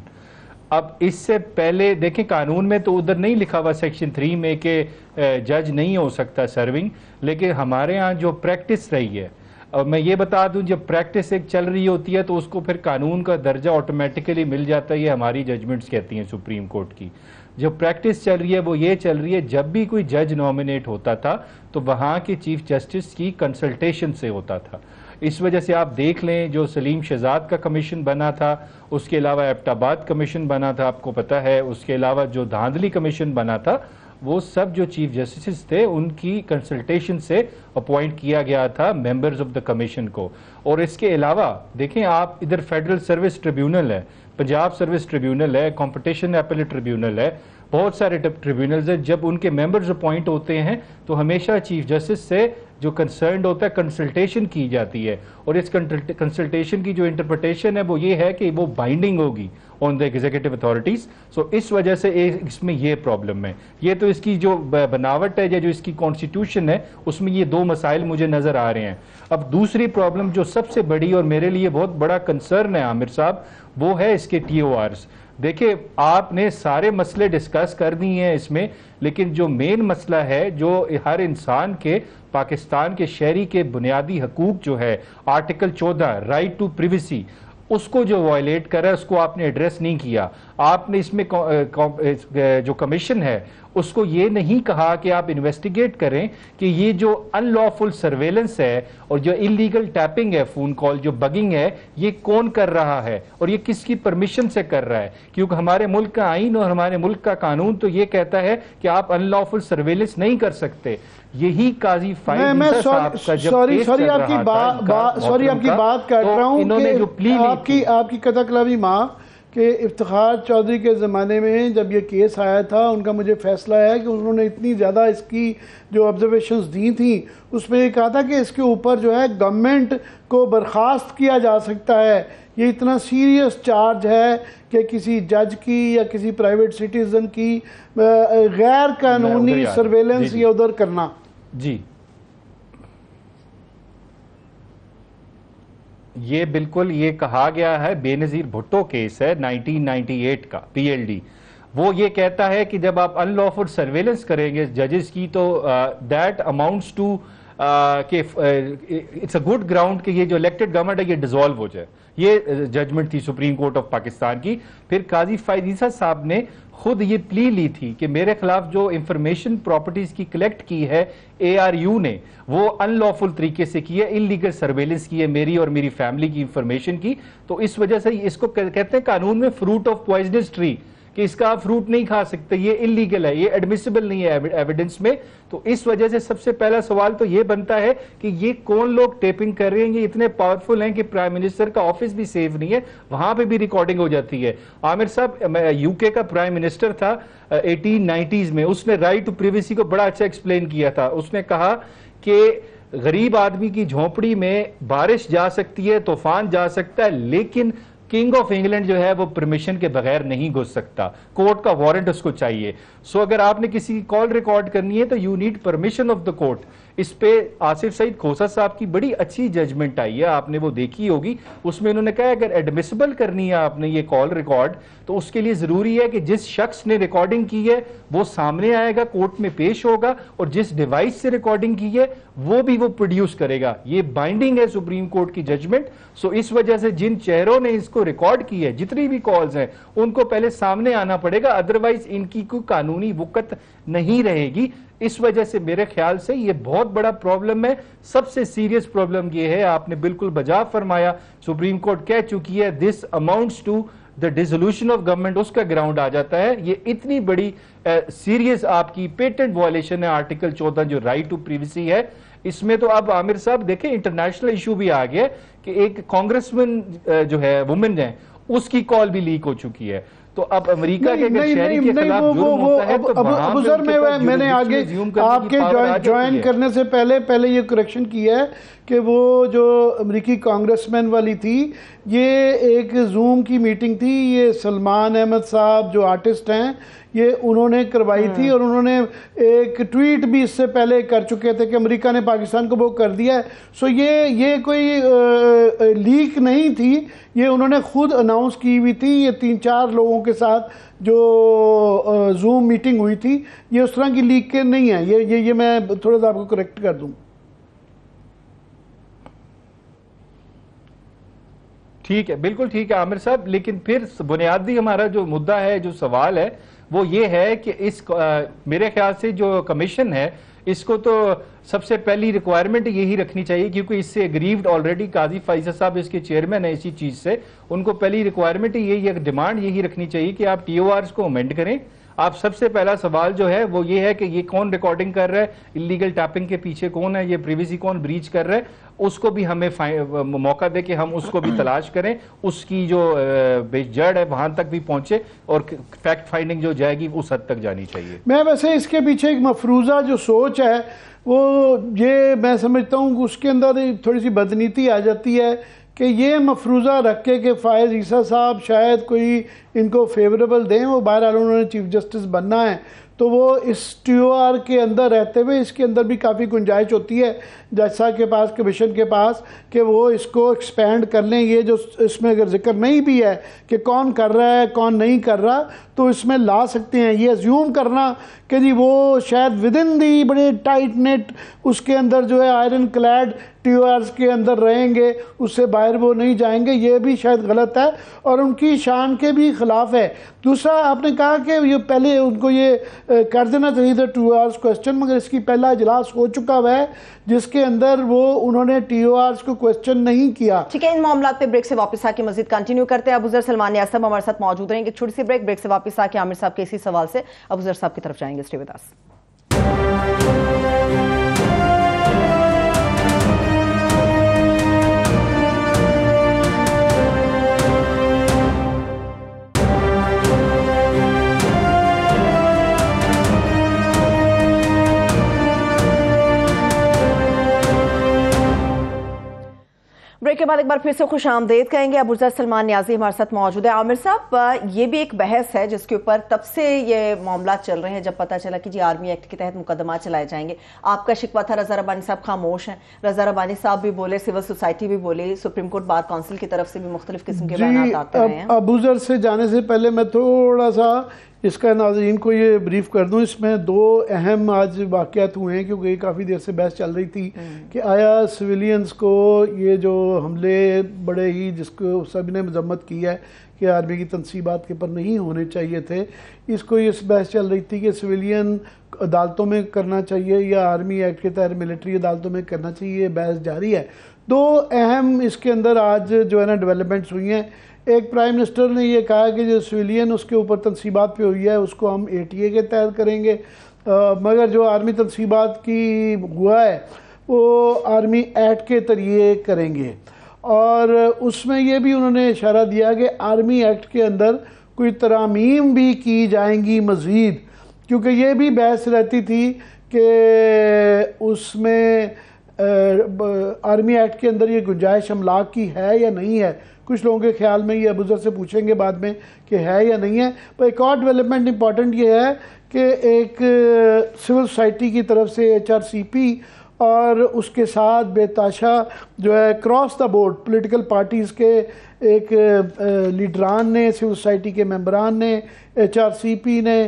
अब इससे पहले देखें कानून में तो उधर नहीं लिखा हुआ सेक्शन 3 में कि जज नहीं हो सकता सर्विंग, लेकिन हमारे यहाँ जो प्रैक्टिस रही है, और मैं ये बता दूं जब प्रैक्टिस एक चल रही होती है तो उसको फिर कानून का दर्जा ऑटोमेटिकली मिल जाता है। ये हमारी जजमेंट्स कहती हैं सुप्रीम कोर्ट की। जो प्रैक्टिस चल रही है वो ये चल रही है, जब भी कोई जज नॉमिनेट होता था तो वहाँ के चीफ जस्टिस की कंसल्टेशन से होता था। इस वजह से आप देख लें जो सलीम शहजाद का कमीशन बना था, उसके अलावा एबटाबाद कमीशन बना था, आपको पता है, उसके अलावा जो धांधली कमीशन बना था, वो सब जो चीफ जस्टिस थे उनकी कंसल्टेशन से अपॉइंट किया गया था मेंबर्स ऑफ द कमीशन को। और इसके अलावा देखें आप, इधर फेडरल सर्विस ट्रिब्यूनल है, पंजाब सर्विस ट्रिब्यूनल है, कंपटीशन एपेलेट ट्रिब्यूनल है, बहुत सारे ट्रिब्यूनल्स हैं। जब उनके मेंबर्स अपॉइंट होते हैं तो हमेशा चीफ जस्टिस से जो कंसर्न्ड होता है कंसल्टेशन की जाती है, और इस कंसल्टेशन की जो इंटरप्रिटेशन है वो ये है कि वो बाइंडिंग होगी ऑन द एग्जीक्यूटिव अथॉरिटीज। सो इस वजह से इसमें ये प्रॉब्लम है। ये तो इसकी जो बनावट है या जो इसकी कॉन्स्टिट्यूशन है उसमें ये 2 मसाइल मुझे नजर आ रहे हैं। अब दूसरी प्रॉब्लम जो सबसे बड़ी और मेरे लिए बहुत बड़ा कंसर्न है आमिर साहब, वो है इसके TORs। देखिए आपने सारे मसले डिस्कस कर दिए हैं इसमें, लेकिन जो मेन मसला है जो हर इंसान के, पाकिस्तान के शहरी के बुनियादी हकूक जो है आर्टिकल 14 राइट टू प्रिवेसी, उसको जो वायलेट कर रहा है उसको आपने एड्रेस नहीं किया। आपने इसमें जो कमीशन है उसको ये नहीं कहा कि आप इन्वेस्टिगेट करें कि ये जो अनलॉफुल सर्वेलेंस है और जो इलीगल टैपिंग है, फोन कॉल जो बगिंग है, ये कौन कर रहा है और ये किसकी परमिशन से कर रहा है। क्योंकि हमारे मुल्क का आईन और हमारे मुल्क का कानून तो ये कहता है कि आप अनलॉफुल सर्वेलेंस नहीं कर सकते। यही काजी सॉरी आपकी बात काट रहा हूं, इन्होंने जो प्ली आपकी कथकलावी माँ कि इफ्तिखार चौधरी के ज़माने में जब ये केस आया था, उनका मुझे फैसला है कि उन्होंने इतनी ज़्यादा इसकी जो ऑब्जर्वेशंस दी थी उसमें ये कहा था कि इसके ऊपर जो है गवर्नमेंट को बर्खास्त किया जा सकता है। ये इतना सीरियस चार्ज है कि किसी जज की या किसी प्राइवेट सिटीज़न की गैर कानूनी सर्वेलेंस या उधर करना। जी, ये बिल्कुल ये कहा गया है, बेनज़ीर भुट्टो केस है 1998 का PLD, वो ये कहता है कि जब आप अनलॉफुल सर्वेलेंस करेंगे जजेस की तो दैट अमाउंट्स टू कि इट्स अ गुड ग्राउंड कि ये जो इलेक्टेड गवर्नमेंट है ये डिसॉल्व हो जाए। ये जजमेंट थी सुप्रीम कोर्ट ऑफ पाकिस्तान की। फिर काजी फायद ईसा साहब ने खुद ये प्ली ली थी कि मेरे खिलाफ जो इंफॉर्मेशन प्रॉपर्टीज की कलेक्ट की है ARU ने, वो अनलॉफुल तरीके से की है, इलीगल सर्वेलेंस की है मेरी और मेरी फैमिली की इंफॉर्मेशन की। तो इस वजह से इसको कहते हैं कानून में फ्रूट ऑफ पॉइजनस ट्री, कि इसका आप फ्रूट नहीं खा सकते, ये इलीगल है, ये एडमिसिबल नहीं है एविडेंस में। तो इस वजह से सबसे पहला सवाल तो ये बनता है कि ये कौन लोग टेपिंग कर रहे हैं। ये इतने पावरफुल हैं कि प्राइम मिनिस्टर का ऑफिस भी सेफ नहीं है, वहां पे भी रिकॉर्डिंग हो जाती है। आमिर साहब UK का प्राइम मिनिस्टर था 1890s में, उसने राइट टू प्रिवेसी को बड़ा अच्छा एक्सप्लेन किया था। उसने कहा कि गरीब आदमी की झोंपड़ी में बारिश जा सकती है, तूफान जा सकता है, लेकिन किंग ऑफ इंग्लैंड जो है वो परमिशन के बगैर नहीं घुस सकता, कोर्ट का वारंट उसको चाहिए। सो अगर आपने किसी की कॉल रिकॉर्ड करनी है तो you need permission of the court. इस पे आसिफ सईद खोसा साहब की बड़ी अच्छी जजमेंट आई है, आपने वो देखी होगी। उसमें उन्होंने कहा अगर एडमिसिबल करनी है आपने ये कॉल रिकॉर्ड, तो उसके लिए जरूरी है कि जिस शख्स ने रिकॉर्डिंग की है वो सामने आएगा, कोर्ट में पेश होगा, और जिस डिवाइस से रिकॉर्डिंग की है वो भी वो प्रोड्यूस करेगा। ये बाइंडिंग है सुप्रीम कोर्ट की जजमेंट। सो इस वजह से जिन चेहरों ने इसको रिकॉर्ड की है, जितनी भी कॉल्स हैं, उनको पहले सामने आना पड़ेगा, अदरवाइज इनकी कोई कानूनी वुकत नहीं रहेगी। इस वजह से मेरे ख्याल से ये बहुत बड़ा प्रॉब्लम है। सबसे सीरियस प्रॉब्लम ये है, आपने बिल्कुल बजा फरमाया, सुप्रीम कोर्ट कह चुकी है this amounts to the dissolution of government, उसका ग्राउंड आ जाता है। ये इतनी बड़ी सीरियस आपकी पेटेंट वायलेशन है आर्टिकल 14 जो राइट टू प्रिवेसी है। इसमें तो अब आमिर साहब देखें इंटरनेशनल इशू भी आ गया कि एक कांग्रेसमैन जो है वुमेन है उसकी कॉल भी लीक हो चुकी है। तो अब अमेरिका के अगर शहरी के खिलाफ जुर्म होता है तो अब सर मैंने आगे आपके ज्वाइन करने से पहले ये करेक्शन किया है कि वो जो अमेरिकी कांग्रेसमैन वाली थी, ये एक जूम की मीटिंग थी, ये सलमान अहमद साहब जो आर्टिस्ट हैं ये उन्होंने करवाई थी, और उन्होंने एक ट्वीट भी इससे पहले कर चुके थे कि अमेरिका ने पाकिस्तान को वो कर दिया है। सो ये कोई लीक नहीं थी, ये उन्होंने खुद अनाउंस की हुई थी। ये 3-4 लोगों के साथ जो जूम मीटिंग हुई थी, ये उस तरह की लीक के नहीं है। ये मैं थोड़ा सा आपको करेक्ट कर दूं। ठीक है, बिल्कुल ठीक है आमिर साहब। लेकिन फिर बुनियादी हमारा जो मुद्दा है, जो सवाल है, वो ये है कि इस मेरे ख्याल से जो कमीशन है इसको तो सबसे पहली रिक्वायरमेंट यही रखनी चाहिए, क्योंकि इससे एग्रीव्ड ऑलरेडी काजी फाइजा साहब इसके चेयरमैन है इसी चीज से। उनको पहली रिक्वायरमेंट यही, डिमांड यही रखनी चाहिए कि आप TORs को अमेंड करें। आप सबसे पहला सवाल जो है वो ये है कि ये कौन रिकॉर्डिंग कर रहा है, इलीगल टैपिंग के पीछे कौन है, ये प्रिवेसी कौन ब्रीच कर रहा है, उसको भी हमें मौका दे कि हम उसको भी तलाश करें, उसकी जो जड़ है वहां तक भी पहुंचे, और फैक्ट फाइंडिंग जो जाएगी उस हद तक जानी चाहिए। मैं वैसे इसके पीछे एक मफरूजा जो सोच है वो ये मैं समझता हूँ उसके अंदर थोड़ी सी बदनीति आ जाती है कि ये मफरूज़ा रख के फायद ईसा साहब शायद कोई इनको फेवरेबल दें। वो बहरहाल उन्होंने चीफ जस्टिस बनना है, तो वो इस TOR के अंदर रहते हुए इसके अंदर भी काफ़ी गुंजाइश होती है जज साहब के पास, कमीशन के पास, कि वो इसको एक्सपेंड कर लें। ये जो इसमें अगर जिक्र नहीं भी है कि कौन कर रहा है कौन नहीं कर रहा, तो इसमें ला सकते हैं। ये अज्यूम करना कि जी वो शायद विद इन दी बड़े टाइट नेट उसके अंदर जो है आयरन क्लैड TORs के अंदर रहेंगे, उससे बाहर वो नहीं जाएंगे, ये भी शायद गलत है और उनकी शान के भी खिलाफ है। दूसरा, आपने कहा कि ये पहले उनको ये कर देना चाहिए था TORs क्वेश्चन, मगर इसकी पहला इजलास हो चुका हुआ है जिसके अंदर वो उन्होंने TORs को क्वेश्चन नहीं किया। ठीक है, इन मामलों पे ब्रेक से वापस आके मजीद कंटिन्यू करते हैं। अबूजर सलमान नियाज़ साहब हमारे साथ मौजूद रहेंगे। छोटी सी ब्रेक से वापस आके आमिर साहब के इसी सवाल से अबूजर साहब की तरफ जाएंगे। Stay with us. ब्रेक के बाद एक बार फिर से खुश आमदेद कहेंगे। अबूजर सलमान नियाज़ी हमारे साथ मौजूद है। आमिर साहब, ये भी एक बहस है जिसके ऊपर तब से ये मामला चल रहे हैं जब पता चला कि जी आर्मी एक्ट के तहत मुकदमा चलाए जाएंगे। आपका शिकवा था, रज़ा रब्बानी साहब खामोश हैं, रज़ा रब्बानी साहब भी बोले, सिविल सोसाइटी भी बोली, सुप्रीम कोर्ट बार काउंसिल की तरफ से भी मुख्तलिफ किस्म के बयान आते हैं। अबूजर से जाने से पहले मैं थोड़ा सा इसका नाज़रीन को ये ब्रीफ कर दूं, इसमें दो अहम आज वाक़यात हुए हैं, क्योंकि काफ़ी देर से बहस चल रही थी कि आया सिविलियंस को ये जो हमले बड़े ही, जिसको सभी ने मजम्मत की है कि आर्मी की तनसीबात के ऊपर नहीं होने चाहिए थे, इसको ये बहस चल रही थी कि सिविलियन अदालतों में करना चाहिए या आर्मी एक्ट के तहत मिलिट्री अदालतों में करना चाहिए, ये बहस जारी है। दो अहम इसके अंदर आज जो है ना डेवलपमेंट्स हुई हैं। एक प्राइम मिनिस्टर ने ये कहा कि जो सिविलियन उसके ऊपर तनसीबात पे हुई है उसको हम ATA के तहत करेंगे, मगर जो आर्मी तनसीबात की हुआ है वो आर्मी एक्ट के तरीके करेंगे। और उसमें ये भी उन्होंने इशारा दिया कि आर्मी एक्ट के अंदर कोई तरामीम भी की जाएंगी मज़ीद, क्योंकि ये भी बहस रहती थी कि उसमें आर्मी एक्ट के अंदर ये गुंजाइश अमलाक की है या नहीं है। कुछ लोगों के ख्याल में ये अबूज़र से पूछेंगे बाद में कि है या नहीं है। पर एक और डेवलपमेंट इंपॉर्टेंट ये है कि एक सिविल सोसाइटी की तरफ से HRCP और उसके साथ बेताशा जो है cross the board political parties के एक लीडरान ने, सिविल सोसाइटी के मेंबरान ने, HRCP ने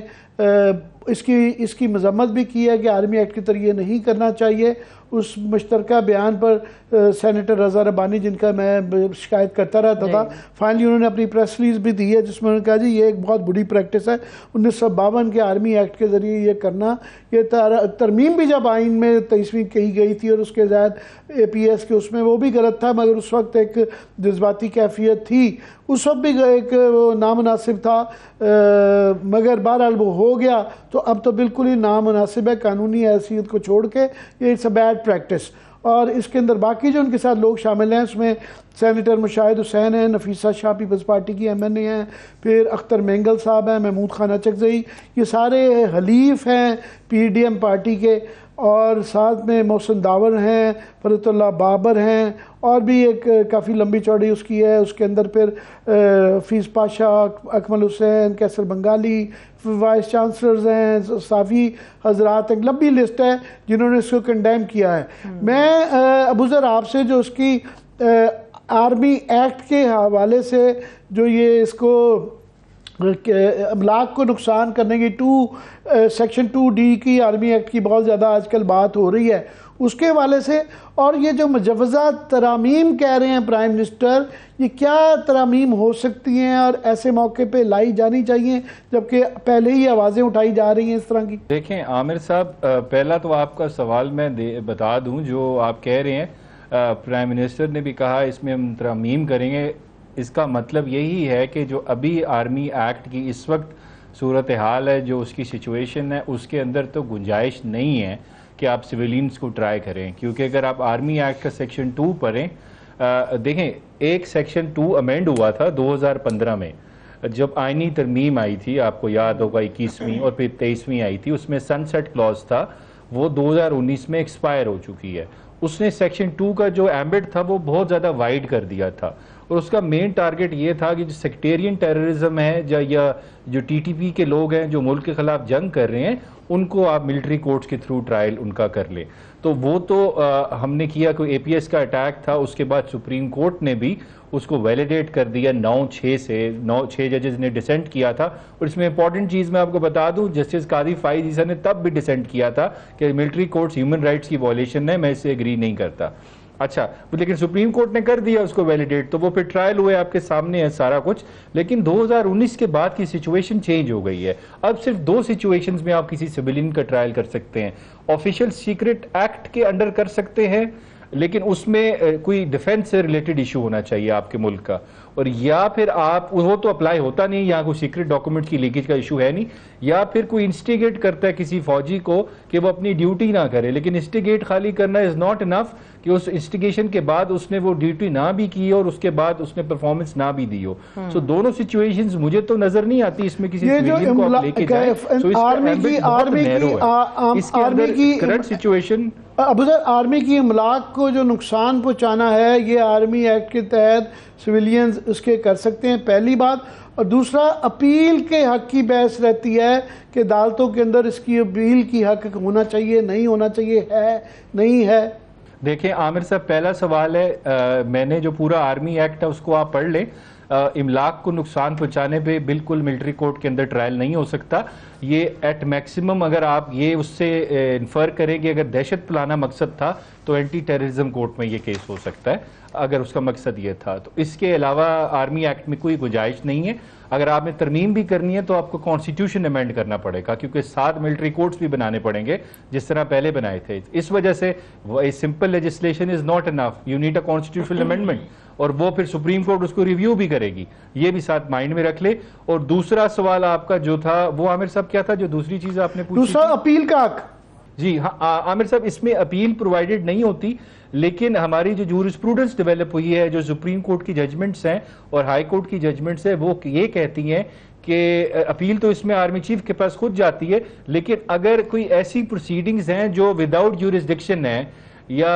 इसकी मजम्मत भी की है कि आर्मी एक्ट के तरीके नहीं करना चाहिए। उस मुश्तरका बयान पर सेनेटर रज़ा रब्बानी, जिनका मैं शिकायत करता रहता था, फाइनली उन्होंने अपनी प्रेस रिलीज भी दी है जिसमें उन्होंने कहा जी ये एक बहुत बुरी प्रैक्टिस है। 1952 के आर्मी एक्ट के ज़रिए ये करना, ये तरमीम भी जब आइन में 23वीं कही गई थी और उसके ज़ायद APS के उसमें वो भी गलत था, मगर उस वक्त एक जज्बाती कैफियत थी, उस वक्त भी एक नामनासिब था, मगर बहरहाल वो हो गया तो अब तो बिल्कुल ही नामनासिब है। कानूनी हैसियत को छोड़ के ये इट्स अ बैड प्रैक्टिस। और इसके अंदर बाकी जो उनके साथ लोग शामिल हैं उसमें सेनेटर मुशाहिद हुसैन हैं, नफीसा शाह पीपल्स पार्टी की MNA हैं, फिर अख्तर मेंगल साहब हैं, महमूद खान अचकज़ई, ये सारे हलीफ हैं PDM पार्टी के, और साथ में मोहसिन दावर हैं, फरतुल्लाह बाबर हैं, और भी एक काफ़ी लंबी चौड़ी उसकी है। उसके अंदर फिर फीस पाशा, अकमल हुसैन, कैसर बंगाली, वाइस चांसलर्स हैं, साफ़ी हजरात, एक लंबी लिस्ट है जिन्होंने इसको कंडेम किया है। मैं अबूज़र आपसे जो उसकी आर्मी एक्ट के हवाले से जो ये इसको अमलाक को नुकसान करने की सेक्शन 2D की आर्मी एक्ट की बहुत ज़्यादा आजकल बात हो रही है, उसके हवाले से, और ये जो मुजव्वज़ा तरामीम कह रहे हैं प्राइम मिनिस्टर, ये क्या तरामीम हो सकती हैं और ऐसे मौके पे लाई जानी चाहिए जबकि पहले ही आवाज़ें उठाई जा रही हैं इस तरह की? देखें आमिर साहब, पहला तो आपका सवाल मैं बता दूं, जो आप कह रहे हैं प्राइम मिनिस्टर ने भी कहा इसमें हम तरामीम करेंगे, इसका मतलब यही है कि जो अभी आर्मी एक्ट की इस वक्त सूरत हाल है, जो उसकी सिचुएशन है, उसके अंदर तो गुंजाइश नहीं है कि आप सिविलियंस को ट्राई करें। क्योंकि अगर आप आर्मी एक्ट का सेक्शन 2 पढ़ें, देखें एक सेक्शन 2 अमेंड हुआ था 2015 में, जब आइनी तरमीम आई थी, आपको याद होगा 21वीं और फिर 23वीं आई थी, उसमें सनसेट क्लॉज था, वो 2019 में एक्सपायर हो चुकी है। उसने सेक्शन 2 का जो एम्बिट था वो बहुत ज़्यादा वाइड कर दिया था, और उसका मेन टारगेट ये था कि जो सेक्टेरियन टेररिज्म है या जो TTP के लोग हैं जो मुल्क के खिलाफ जंग कर रहे हैं, उनको आप मिलिट्री कोर्ट्स के थ्रू ट्रायल उनका कर लें। तो वो तो हमने किया, कोई APS का अटैक था, उसके बाद सुप्रीम कोर्ट ने भी उसको वैलिडेट कर दिया 9-6 जजेस ने डिसेंट किया था। और इसमें इंपॉर्टेंट चीज़ मैं आपको बता दूं, जस्टिस कादी फाइज ईसा ने तब भी डिसेंट किया था कि मिलिट्री कोर्ट्स ह्यूमन राइट्स की वॉयलेशन है, मैं इससे एग्री नहीं करता। अच्छा, लेकिन सुप्रीम कोर्ट ने कर दिया उसको वैलिडेट, तो वो फिर ट्रायल हुए, आपके सामने है सारा कुछ। लेकिन 2019 के बाद की सिचुएशन चेंज हो गई है। अब सिर्फ 2 सिचुएशंस में आप किसी सिविलियन का ट्रायल कर सकते हैं। ऑफिशियल सीक्रेट एक्ट के अंडर कर सकते हैं, लेकिन उसमें कोई डिफेंस से रिलेटेड इशू होना चाहिए आपके मुल्क का, और या फिर आप, वो तो अप्लाई होता नहीं, यहाँ कोई सीक्रेट डॉक्यूमेंट्स की लीकेज का इशू है नहीं, या फिर कोई इंस्टिगेट करता है किसी फौजी को कि वो अपनी ड्यूटी ना करे। लेकिन इंस्टिगेट खाली करना इज नॉट इनफ कि उस इंस्टिगेशन के बाद उसने वो ड्यूटी ना भी की और उसके बाद उसने परफॉर्मेंस ना भी दी हो। सो दोनों सिचुएशंस मुझे तो नजर नहीं आती इसमें किसी सिविलियन को आप लेके जाए। सो इसके करंट सिचुएशन अबूज़र, आर्मी की अमलाक को जो नुकसान पहुंचाना है ये आर्मी एक्ट के तहत सिविलियंस उसके कर सकते हैं, पहली बात। और दूसरा, अपील के हक की बहस रहती है कि अदालतों के अंदर इसकी अपील की हक होना चाहिए, नहीं होना चाहिए, है नहीं है। देखें आमिर साहब, पहला सवाल है, मैंने जो पूरा आर्मी एक्ट है उसको आप पढ़ लें, इमलाक को नुकसान पहुंचाने पे बिल्कुल मिलिट्री कोर्ट के अंदर ट्रायल नहीं हो सकता। ये एट मैक्सिमम अगर आप ये उससे इन्फर करें कि अगर दहशत फैलाना मकसद था तो एंटी टेररिज्म कोर्ट में ये केस हो सकता है, अगर उसका मकसद ये था। तो इसके अलावा आर्मी एक्ट में कोई गुंजाइश नहीं है। अगर आपने तरमीम भी करनी है तो आपको कॉन्स्टिट्यूशन अमेंड करना पड़ेगा, क्योंकि 7 मिलिट्री कोर्ट्स भी बनाने पड़ेंगे जिस तरह पहले बनाए थे। इस वजह से simple legislation is not enough, you need a constitutional amendment, और वो फिर सुप्रीम कोर्ट उसको रिव्यू भी करेगी। ये भी साथ माइंड में रख ले। और दूसरा सवाल आपका जो था वो आमिर साहब क्या था, जो दूसरी चीज आपने पूछी? दूसरा अपील का हक। जी हाँ आमिर साहब, इसमें अपील प्रोवाइडेड नहीं होती, लेकिन हमारी जो जूरिस्प्रूडेंस डेवलप हुई है, जो सुप्रीम कोर्ट की जजमेंट्स हैं और हाई कोर्ट की जजमेंट्स है, वो ये कहती हैं कि अपील तो इसमें आर्मी चीफ के पास खुद जाती है, लेकिन अगर कोई ऐसी प्रोसीडिंग्स हैं जो विदाउट ज्यूरिसडिक्शन है या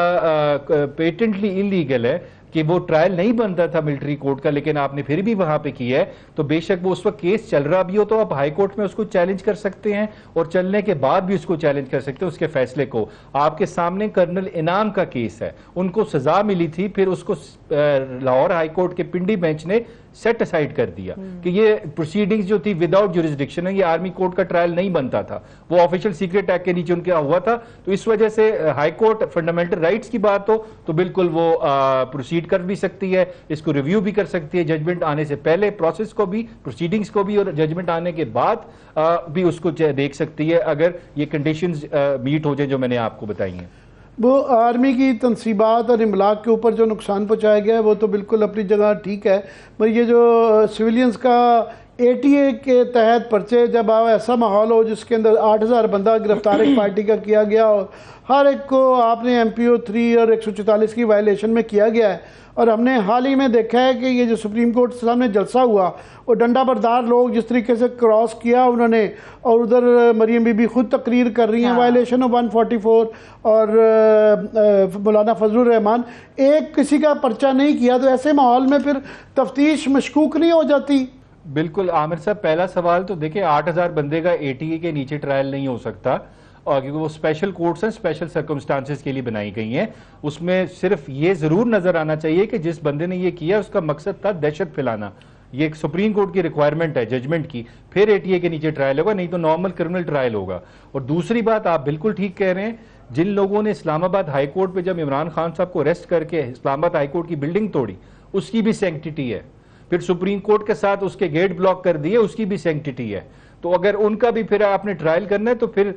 पेटेंटली इलीगल है कि वो ट्रायल नहीं बनता था मिलिट्री कोर्ट का, लेकिन आपने फिर भी वहां पे किया है, तो बेशक वो उस वक्त केस चल रहा भी हो तो आप हाई कोर्ट में उसको चैलेंज कर सकते हैं, और चलने के बाद भी उसको चैलेंज कर सकते हैं उसके फैसले को। आपके सामने कर्नल इनाम का केस है, उनको सजा मिली थी, फिर उसको लाहौर हाई कोर्ट के पिंडी बेंच ने सेट असाइड कर दिया कि ये प्रोसीडिंग्स जो थी विदाउट ज्यूरिसडिक्शन है, ये आर्मी कोर्ट का ट्रायल नहीं बनता था, वो ऑफिशियल सीक्रेट एक्ट के नीचे उनके हुआ था। तो इस वजह से हाई कोर्ट फंडामेंटल राइट्स की बात हो तो बिल्कुल वो प्रोसीड कर भी सकती है, इसको रिव्यू भी कर सकती है, जजमेंट आने से पहले प्रोसेस को भी, प्रोसीडिंग्स को भी, और जजमेंट आने के बाद भी उसको देख सकती है, अगर ये कंडीशंस मीट हो जाए जो मैंने आपको बताई हैं। वो आर्मी की तनसीबात और इमलाक के ऊपर जो नुकसान पहुँचाया गया है वो तो बिल्कुल अपनी जगह ठीक है, पर ये जो सिविलियंस का ATA के तहत पर्चे, जब ऐसा माहौल हो जिसके अंदर 8000 बंदा गिरफ्तार एक पार्टी का किया गया और हर एक को आपने MPO 3 और 144 की वायलेशन में किया गया है, और हमने हाल ही में देखा है कि ये जो सुप्रीम कोर्ट के सामने जलसा हुआ और डंडा बरदार लोग जिस तरीके से क्रॉस किया उन्होंने, और उधर मरियम बीबी खुद तकरीर कर रही हैं वायलेशन ऑफ 144 और मौलाना फजलुर रहमान, एक किसी का पर्चा नहीं किया, तो ऐसे माहौल में फिर तफ्तीश मशकूक नहीं हो जाती? बिल्कुल आमिर साहब, पहला सवाल तो देखिए 8000 बंदे का ATA के नीचे ट्रायल नहीं हो सकता, और क्योंकि वो स्पेशल कोर्ट्स हैं, स्पेशल सर्कमस्टांसेस के लिए बनाई गई हैं। उसमें सिर्फ ये जरूर नजर आना चाहिए कि जिस बंदे ने ये किया उसका मकसद था दहशत फैलाना, ये एक सुप्रीम कोर्ट की रिक्वायरमेंट है जजमेंट की, फिर ATA के नीचे ट्रायल होगा, नहीं तो नॉर्मल क्रिमिनल ट्रायल होगा। और दूसरी बात, आप बिल्कुल ठीक कह रहे हैं, जिन लोगों ने इस्लामाबाद हाई कोर्ट पे जब इमरान खान साहब को अरेस्ट करके इस्लामाबाद हाई कोर्ट की बिल्डिंग तोड़ी, उसकी भी सैंक्टिटी है, फिर सुप्रीम कोर्ट के साथ उसके गेट ब्लॉक कर दिए, उसकी भी सैंक्टिटी है। तो अगर उनका भी फिर आपने ट्रायल करना है तो फिर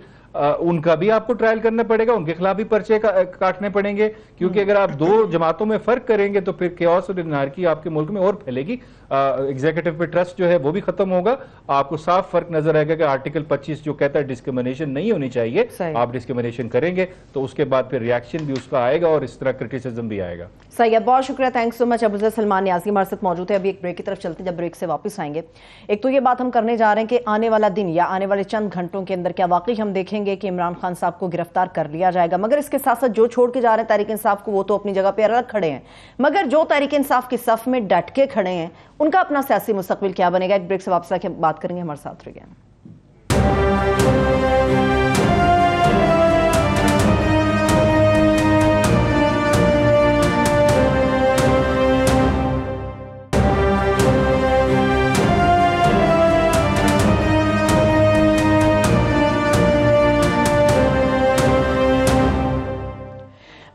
उनका भी आपको ट्रायल करना पड़ेगा, उनके खिलाफ भी पर्चे काटने पड़ेंगे, क्योंकि अगर आप दो जमातों में फर्क करेंगे तो फिर केओस और एनार्की आपके मुल्क में और फैलेगी, एग्जीक्यूटिव पे ट्रस्ट जो है वो भी खत्म होगा। आपको साफ फर्क नजर आएगा कि आर्टिकल 25 जो कहता है डिस्क्रिमिनेशन नहीं होनी चाहिए, आप डिस्क्रिमिनेशन करेंगे तो उसके बाद फिर रिएक्शन भी उसका आएगा और इस तरह क्रिटिसिज्म भी आएगा। सही है, बहुत शुक्रिया, thanks so much. Abuzar Salman Niazi हमारे साथ मौजूद है। अभी एक ब्रेक की तरफ चलते हैं, जब ब्रेक से वापस आएंगे एक तो ये बात हम करने जा रहे हैं कि आने वाला दिन या आने वाले चंद घंटों के अंदर क्या वाकई हम देखेंगे कि इमरान खान साहब को गिरफ्तार कर लिया जाएगा। मगर इसके साथ साथ जो छोड़ के जा रहे हैं तहरीक इंसाफ को, वो तो अपनी जगह पर अलग खड़े हैं, मगर जो तहरीक इंसाफ की सफ में डट के खड़े हैं उनका अपना सियासी मुस्तकबिल क्या बनेगा। एक ब्रेक से वापस आके बात करेंगे, हमारे साथ रहिए।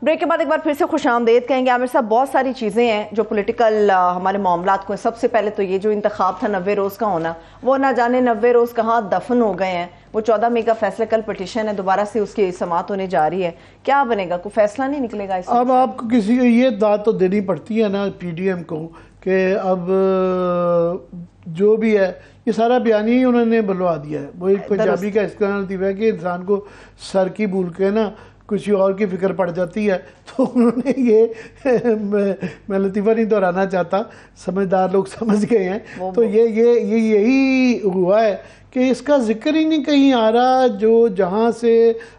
ब्रेक के बाद एक बार फिर से खुशामदेद कहेंगे। आमिर साहब, बहुत सारी चीज़ें हैं जो पॉलिटिकल हमारे मामलात को, सबसे पहले तो ये जो इंतखाब था 90 रोज़ का होना, वो ना जाने 90 रोज़ कहाँ दफन हो गए हैं। वो 14 मई का फैसला, कल पटिशन है, दोबारा से उसकी समाअत होने जा रही है, क्या बनेगा? कोई फैसला नहीं निकलेगा इसमें? अब आपको किसी ये दाद तो देनी पड़ती है ना PDM को कि अब जो भी है ये सारा बयान ही उन्होंने बुलवा दिया है। वो एक पंजाबी का इसका लतीफ़ा है कि इंसान को सर की भूल के ना कुछ और की फिक्र पड़ जाती है, तो उन्होंने ये मैं लतीफ़ा नहीं दोहराना चाहता, समझदार लोग समझ गए हैं। तो ये यही हुआ है कि इसका जिक्र ही नहीं कहीं आ रहा, जो जहाँ से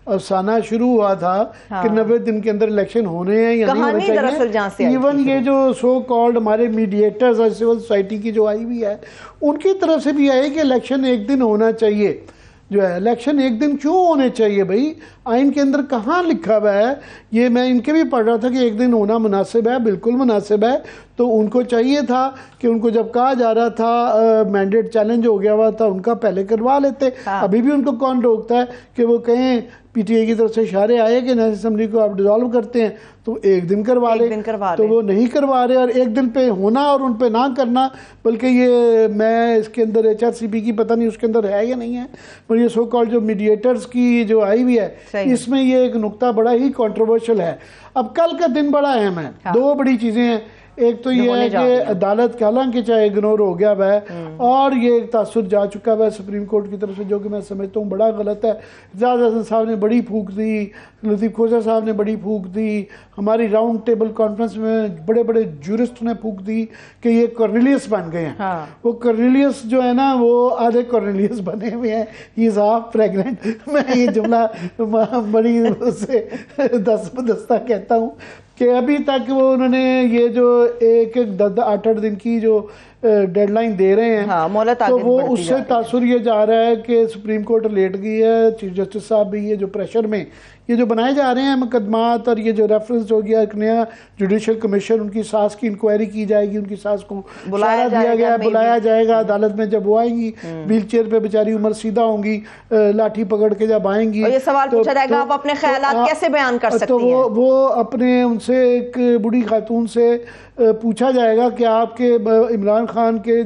अफसाना शुरू हुआ था कि 90 दिन के अंदर इलेक्शन होने हैं या नहीं होने चाहिए। इवन ये जो सो कॉल्ड हमारे मीडिएटर्स और सिविल सोसाइटी की जो आई हुई है, उनकी तरफ से भी है कि इलेक्शन एक दिन होना चाहिए। जो है इलेक्शन एक दिन क्यों होने चाहिए भाई? आइन के अंदर कहाँ लिखा हुआ है? ये मैं इनके भी पढ़ रहा था कि एक दिन होना मुनासिब है, बिल्कुल मुनासिब है। तो उनको चाहिए था कि उनको जब कहा जा रहा था मैंडेट चैलेंज हो गया हुआ था, उनका पहले करवा लेते। अभी भी उनको कौन रोकता है कि वो कहें पीटीआई की तरफ से इशारे आए कि नेशनल असेंबली को आप डिसॉल्व करते हैं तो एक दिन करवा ले, तो वो नहीं करवा रहे। और एक दिन पे होना और उन पे ना करना, बल्कि ये मैं इसके अंदर HRCP की पता नहीं उसके अंदर है या नहीं है, पर ये सो कॉल्ड जो मीडिएटर्स की जो आई हुई है इसमें ये एक नुक्ता बड़ा ही कंट्रोवर्शियल है। अब कल का दिन बड़ा अहम है। दो बड़ी चीज़ें हैं, एक तो ये है कि अदालत हालांकि चाहे इग्नोर हो गया वह, और ये एक तासुर जा चुका है सुप्रीम कोर्ट की तरफ से, जो कि मैं समझता हूँ बड़ा गलत है। एजाज हसन साहब ने बड़ी फूंक दी, लतीफ़ खोजा साहब ने बड़ी फूंक दी, हमारी राउंड टेबल कॉन्फ्रेंस में बड़े बड़े जूरिस्ट ने फूंक दी कि ये कॉर्नेलियस बन गए हैं। वो कॉर्नेलियस जो है ना, वो आधे कॉर्नेलियस बने हुए हैं। He is half pregnant. मैं ये जुमला बड़ी उससे दस्ता कहता हूँ कि अभी तक वो उन्होंने ये जो एक 8-8 दिन की जो डेडलाइन दे रहे हैं, तो वो उससे तासुर ये जा रहा है कि सुप्रीम कोर्ट लेट गई है। चीफ जस्टिस साहब भी ये जो प्रेशर में ये जो बनाए जा रहे हैं मुकदमात, और ये जो रेफरेंस हो गया एक नया जुडिशल कमीशन, उनकी सास की इंक्वायरी की जाएगी, उनकी सास को बुलाया गया, बुलाया जाएगा अदालत में। जब वो आएंगी व्हील चेयर पे बेचारी उम्र सीधा होंगी, लाठी पकड़ के जब आएंगी ये सवाल पूछा जाएगा आप अपने ख्यालात कैसे बयान कर सकती हैं? तो वो अपने उनसे एक बूढ़ी खातून से पूछा जाएगा कि आपके इमरान खान के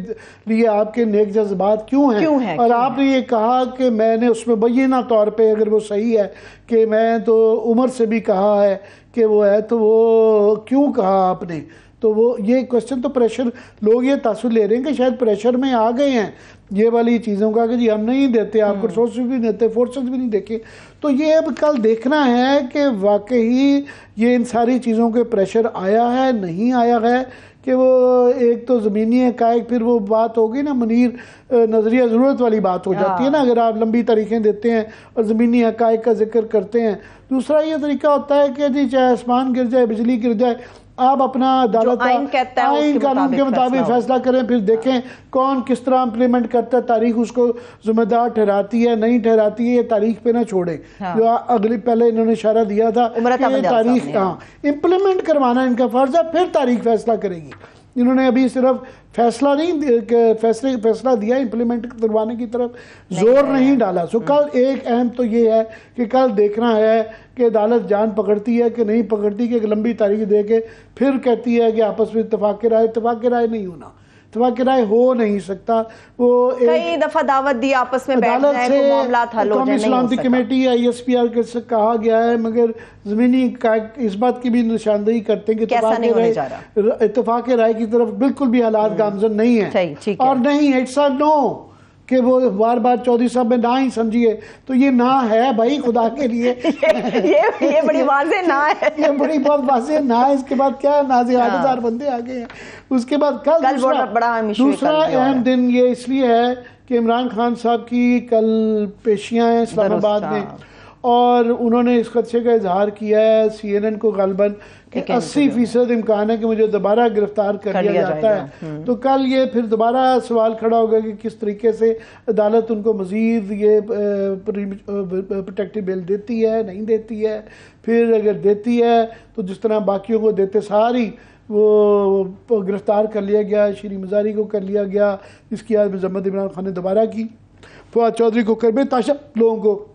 लिए आपके नेक जज्बात क्यों हैं, और आपने ये कहा कि मैंने उसमें बयना तौर पे, अगर वो सही है कि मैं तो उमर से भी कहा है कि वो है, तो वो क्यों कहा आपने? तो वो ये क्वेश्चन, तो प्रेशर लोग ये तासुर ले रहे हैं कि शायद प्रेशर में आ गए हैं ये वाली चीज़ों का कि जी हम नहीं देते आपको, रिसोर्स भी नहीं देते, फोर्सेस भी नहीं देखे। तो ये अब कल देखना है कि वाकई ये इन सारी चीज़ों के प्रेशर आया है नहीं आया है, कि वो एक तो ज़मीनी हक़ाइक़, फिर वो बात होगी ना मुनीर नज़रिया ज़रूरत वाली बात हो जाती है ना, अगर आप लंबी तारीखें देते हैं और ज़मीनी हक़ाइक़ का जिक्र करते हैं। दूसरा ये तरीका होता है कि जी चाहे आसमान गिर जाए, बिजली गिर जाए, आप अपना अदालत आइन कानून के मुताबिक फैसला करें, फिर देखें कौन किस तरह इम्प्लीमेंट करता है, तारीख उसको जिम्मेदार ठहराती है नहीं ठहराती है, ये तारीख पे ना छोड़े। जो अगली पहले इन्होंने इशारा दिया था कि तारीख इम्प्लीमेंट करवाना इनका फर्ज है, फिर तारीख फैसला करेगी। इन्होंने अभी सिर्फ फैसला नहीं फैसला दिया, इम्प्लीमेंट करवाने की तरफ जोर नहीं डाला। सो कल एक अहम तो ये है कि कल देखना है कि अदालत जान पकड़ती है कि नहीं पकड़ती, कि एक लंबी तारीख दे के फिर कहती है कि आपस में इत्तेफाक राय नहीं होना, इत्तेफाक राय हो नहीं सकता। वो कई दफा दावत दी आपस में बैठना है, तो मामला हल हो जाए, सलामती कमेटी या ISPR के से कहा गया है, मगर जमीनी इस बात की भी निशानदेही करते हैं कि इत्तेफाक राय की तरफ बिल्कुल भी हालात गामजन नहीं है, और नहीं इट्स अ नो कि वो बार बार चौधरी साहब में ना ही समझिए, तो ये ना है भाई खुदा के लिए। ये बड़ी वाज़ेह ना है, ये बड़ी बहुत वाज़ेह ना है। इसके बाद क्या है, नाज़े 8,000 बंदे आ गए हैं। उसके बाद कल दूसरा अहम दिन ये इसलिए है कि इमरान खान साहब की कल पेशियां हैं इस्लामाबाद में, और उन्होंने इस खदशे का इजहार किया है CNN को गलबन कि 80% इम्कान है कि मुझे दोबारा गिरफ्तार कर लिया जाता है। तो कल ये फिर दोबारा सवाल खड़ा होगा कि किस तरीके से अदालत उनको मज़ीद ये प्रोटेक्टिव बेल देती है नहीं देती है। फिर अगर देती है तो जिस तरह बाकियों को देते सारी वो गिरफ्तार कर लिया गया, श्री मज़ारी को कर लिया गया, इसकी आज मजम्मत इमरान खान ने दोबारा की, फवाद चौधरी को कर बेताशा लोगों को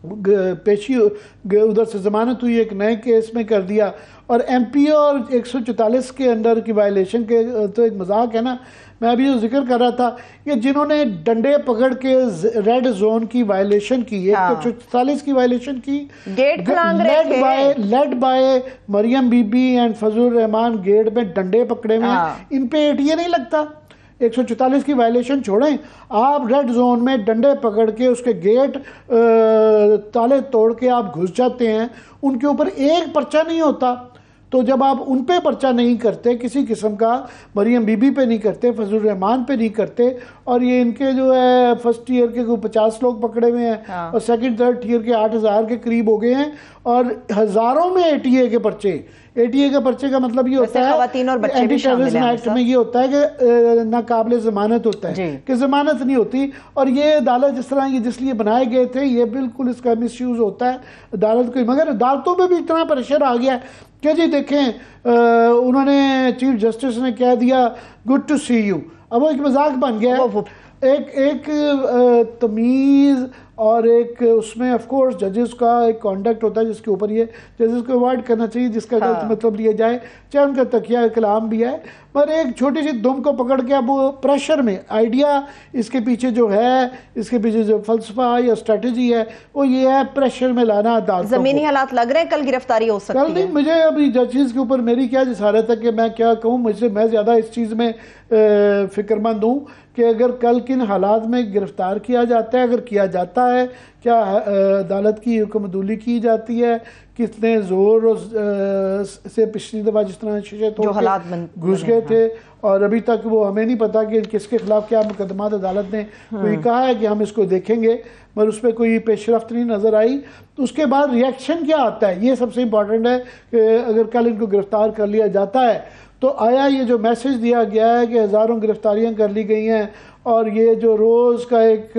पेशी उधर से ज़मानत हुई, एक नए केस में कर दिया। और MP और 144 के अंडर की वायलेशन के तो एक मजाक है ना। मैं अभी जो जिक्र कर रहा था कि जिन्होंने डंडे पकड़ के रेड जोन की वायलेशन की, 144 की वायलेशन की, led by Mariam Bibi and Fazlur Rahman, gate में डंडे पकड़े हुए हैं, इन पे ATA नहीं लगता। 144 की वायलेशन छोड़ें, आप रेड जोन में डंडे पकड़ के उसके गेट ताले तोड़ के आप घुस जाते हैं, उनके ऊपर एक पर्चा नहीं होता। तो जब आप उन पे पर्चा नहीं करते किसी किस्म का, मरियम बीबी पे नहीं करते, फजलुर रहमान पे नहीं करते, और ये इनके जो है फर्स्ट ईयर के 50 लोग पकड़े हुए हैं, और सेकंड थर्ड ईयर के 8,000 के करीब हो गए हैं, और हज़ारों में ATA के पर्चे। ATA के पर्चे का मतलब ये होता है, एंटी टेररिज्म एक्ट में ये होता है कि नाकाबिले ज़मानत होता है, कि ज़मानत नहीं होती। और ये अदालत जिस तरह ये जिसलिए बनाए गए थे, ये बिल्कुल इसका मिसयूज़ होता है अदालत को। मगर अदालतों में भी इतना प्रेशर आ गया क्या जी देखें उन्होंने चीफ जस्टिस ने कह दिया गुड टू सी यू, अब वो एक मजाक बन गया है। एक तमीज़ और एक उसमें ऑफ कोर्स जजेस का एक कॉन्डक्ट होता है जिसके ऊपर ये जजेस को अवॉइड करना चाहिए, जिसका गलत मतलब लिया जाए, चाहे उनका तकिया कलाम भी है, पर एक छोटी सी दुम को पकड़ के अब वो प्रेशर में आइडिया इसके पीछे जो है, इसके पीछे जो फलसफा या स्ट्रेटजी है वो ये है प्रेशर में लाना अदालतों को। जमीनी हालात लग रहे हैं कल गिरफ्तारी हो सकती है। कल नहीं, मुझे अभी जजेस के ऊपर मेरी क्या जसारत है कि मैं क्या कहूँ, मुझसे मैं ज़्यादा इस चीज़ में फिक्रमंद हूँ कि अगर कल किन हालात में गिरफ्तार किया जाता है, अगर किया जाता है, क्या अदालत की हुक्मदुली की जाती है, कितने जोर से पिछली दफ़ा जिस तरह शीशे तोड़ के घुस गए थे और अभी तक वो हमें नहीं पता कि किसके खिलाफ क्या मुकदमा अदालत ने कोई कहा है कि हम इसको देखेंगे, मगर उस पर कोई पेशरफ्त नहीं नज़र आई। तो उसके बाद रिएक्शन क्या आता है, ये सबसे इम्पॉर्टेंट है कि अगर कल इनको गिरफ्तार कर लिया जाता है तो आया ये जो मैसेज दिया गया है कि हज़ारों गिरफ्तारियां कर ली गई हैं और ये जो रोज़ का एक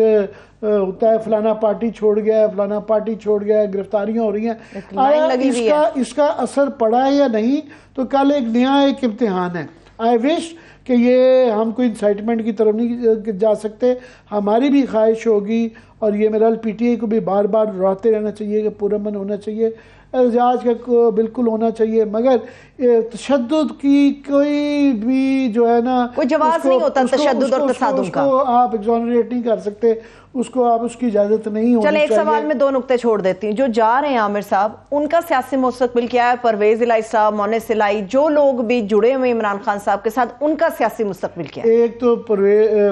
होता है फलाना पार्टी छोड़ गया है, फलाना पार्टी छोड़ गया है, गिरफ्तारियां हो रही हैं, आया इसका असर पड़ा है या नहीं। तो कल एक नया एक इम्तिहान है। आई विश कि ये हम कोई इंसाइटमेंट की तरफ नहीं जा सकते, हमारी भी ख्वाहिश होगी और ये मेरा PTI को भी बार बार दोहराते रहना चाहिए कि पुरअमन होना चाहिए, एहतजाज का बिल्कुल होना चाहिए, मगर तशद्दुद की कोई भी जो है ना कोई जवाब नहीं होता तशद्दुद और तसादुम का, आप एग्जोनरेट नहीं कर सकते, उसको आप उसकी इजाजत नहीं होनी चाहिए। चले एक सवाल में 2 नुक्ते छोड़ देती हूँ। जो जा रहे हैं आमिर साहब, उनका सियासी मुस्तकबिल क्या है? परवेज इलाही साहब, मोनिस इलाही, जो लोग भी जुड़े हुए इमरान खान साहब के साथ, उनका सियासी मुस्तकबिल क्या है? एक तो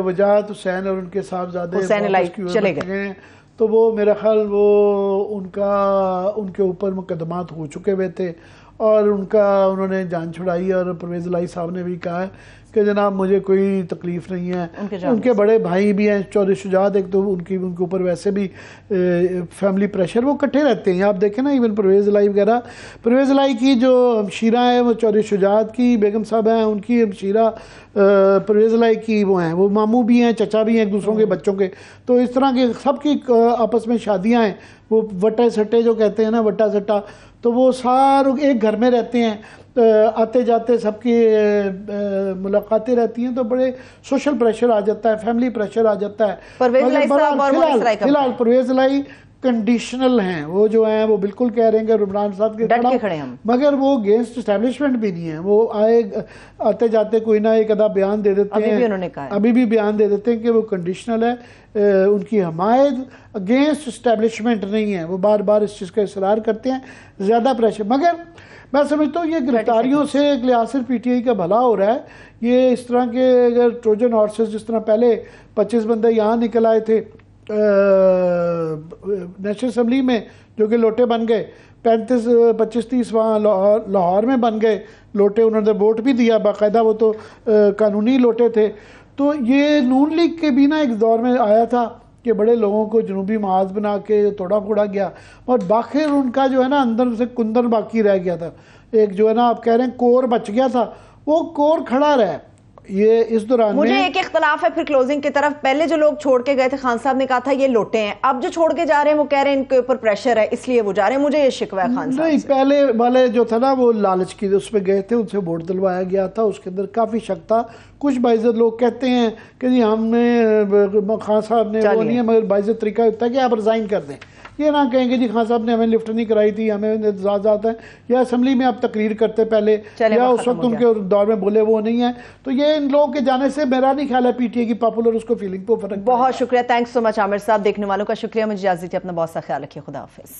वजाहत हुसैन और उनके साहबजादे हुसैन इलाही चले गए, तो वो मेरा ख्याल वो उनके ऊपर मुकदमात हो चुके हुए थे और उन्होंने जान छुड़ाई और परवेज इलाही साहब ने भी कहा है कि जनाब मुझे कोई तकलीफ नहीं है। उनके बड़े भाई भी हैं चौधरी शुजात, एक तो उनके ऊपर वैसे भी फैमिली प्रेशर, वो इकट्ठे रहते हैं। आप देखें ना, इवन परवेज इलाही वगैरह, परवेज इलाही की जो हमशीरा है वो चौधरी शुजात की बेगम साहब हैं, उनकी हमशीरा परवेज इलाही की वो हैं, वो मामू भी हैं, चचा भी हैं, एक दूसरों के बच्चों के। तो इस तरह के सबकी आपस में शादियाँ हैं, वो वट्टे सट्टे जो कहते हैं ना, वट्टा सट्टा, तो वो सारे एक घर में रहते हैं, आते जाते सबकी मुलाकातें रहती हैं, तो बड़े सोशल प्रेशर आ जाता है, फैमिली प्रेशर आ जाता है। फिलहाल परवेज इलाही कंडीशनल हैं, वो जो हैं वो बिल्कुल कह रहे हैं कि इमरान साहब के खड़े हम, मगर वो अगेंस्ट एस्टेब्लिशमेंट भी नहीं है। वो आते जाते कोई ना एक आधा बयान दे देते हैं, अभी भी बयान दे देते हैं कि वो कंडीशनल है, उनकी हमायत अगेंस्ट एस्टेब्लिशमेंट नहीं है। वो बार बार इस चीज़ का इसरार करते हैं, ज़्यादा प्रेशर। मगर मैं समझता हूँ ये गिरफ्तारियों से एक लिहाज से PTI का भला हो रहा है। ये इस तरह के अगर ट्रोजन हॉर्सेस, जिस तरह पहले 25 बंदे यहाँ निकल आए थे नेशनल असम्बली में जो कि लोटे बन गए, 25-30 वहाँ लाहौर में बन गए लोटे, उन्होंने वोट भी दिया बाकायदा, वो तो कानूनी लोटे थे। तो ये नून लीग के भी ना एक दौर में आया था कि बड़े लोगों को जनूबी महाज बना के तोड़ा फोड़ा गया और बाखिर उनका जो है ना अंदर से कुंदन बाकी रह गया था, एक जो है ना आप कह रहे हैं कोर बच गया था, वो कोर खड़ा रहा। ये इस दौरान मुझे एक इख्तलाफ है फिर क्लोजिंग की तरफ। पहले जो लोग छोड़ के गए थे, खान साहब ने कहा था ये लोटे हैं, अब जो छोड़ के जा रहे हैं वो कह रहे हैं इनके ऊपर प्रेशर है इसलिए वो जा रहे हैं। मुझे ये शिकवा है खान साहब नहीं, पहले वाले जो था ना वो लालच की उसमें गए थे, उनसे वोट दिलवाया गया था, उसके अंदर काफ़ी शक था। कुछ बाइज़त लोग कहते हैं कि जी हमने खान साहब ने वो नहीं है, मगर बाइज़त तरीका होता है कि आप रिज़ाइन कर दें, ये ना कहेंगे जी खान साहब ने हमें लिफ्ट नहीं कराई थी, हमें एतजाज आता है, या असम्बली में आप तकरीर करते पहले, या उस वक्त उनके दौर में बोले वो नहीं है। तो ये इन लोगों के जाने से मेरा नहीं ख्याल है PTI की पॉपुलर उसको फीलिंग को फर्क। बहुत शुक्रिया, थैंक्स सो मच आमिर साहब। देखने वालों का शुक्रिया, मुझे इजाजत दीजिए, अपना बहुत सा ख्याल रखिए, खुदा हाफिज।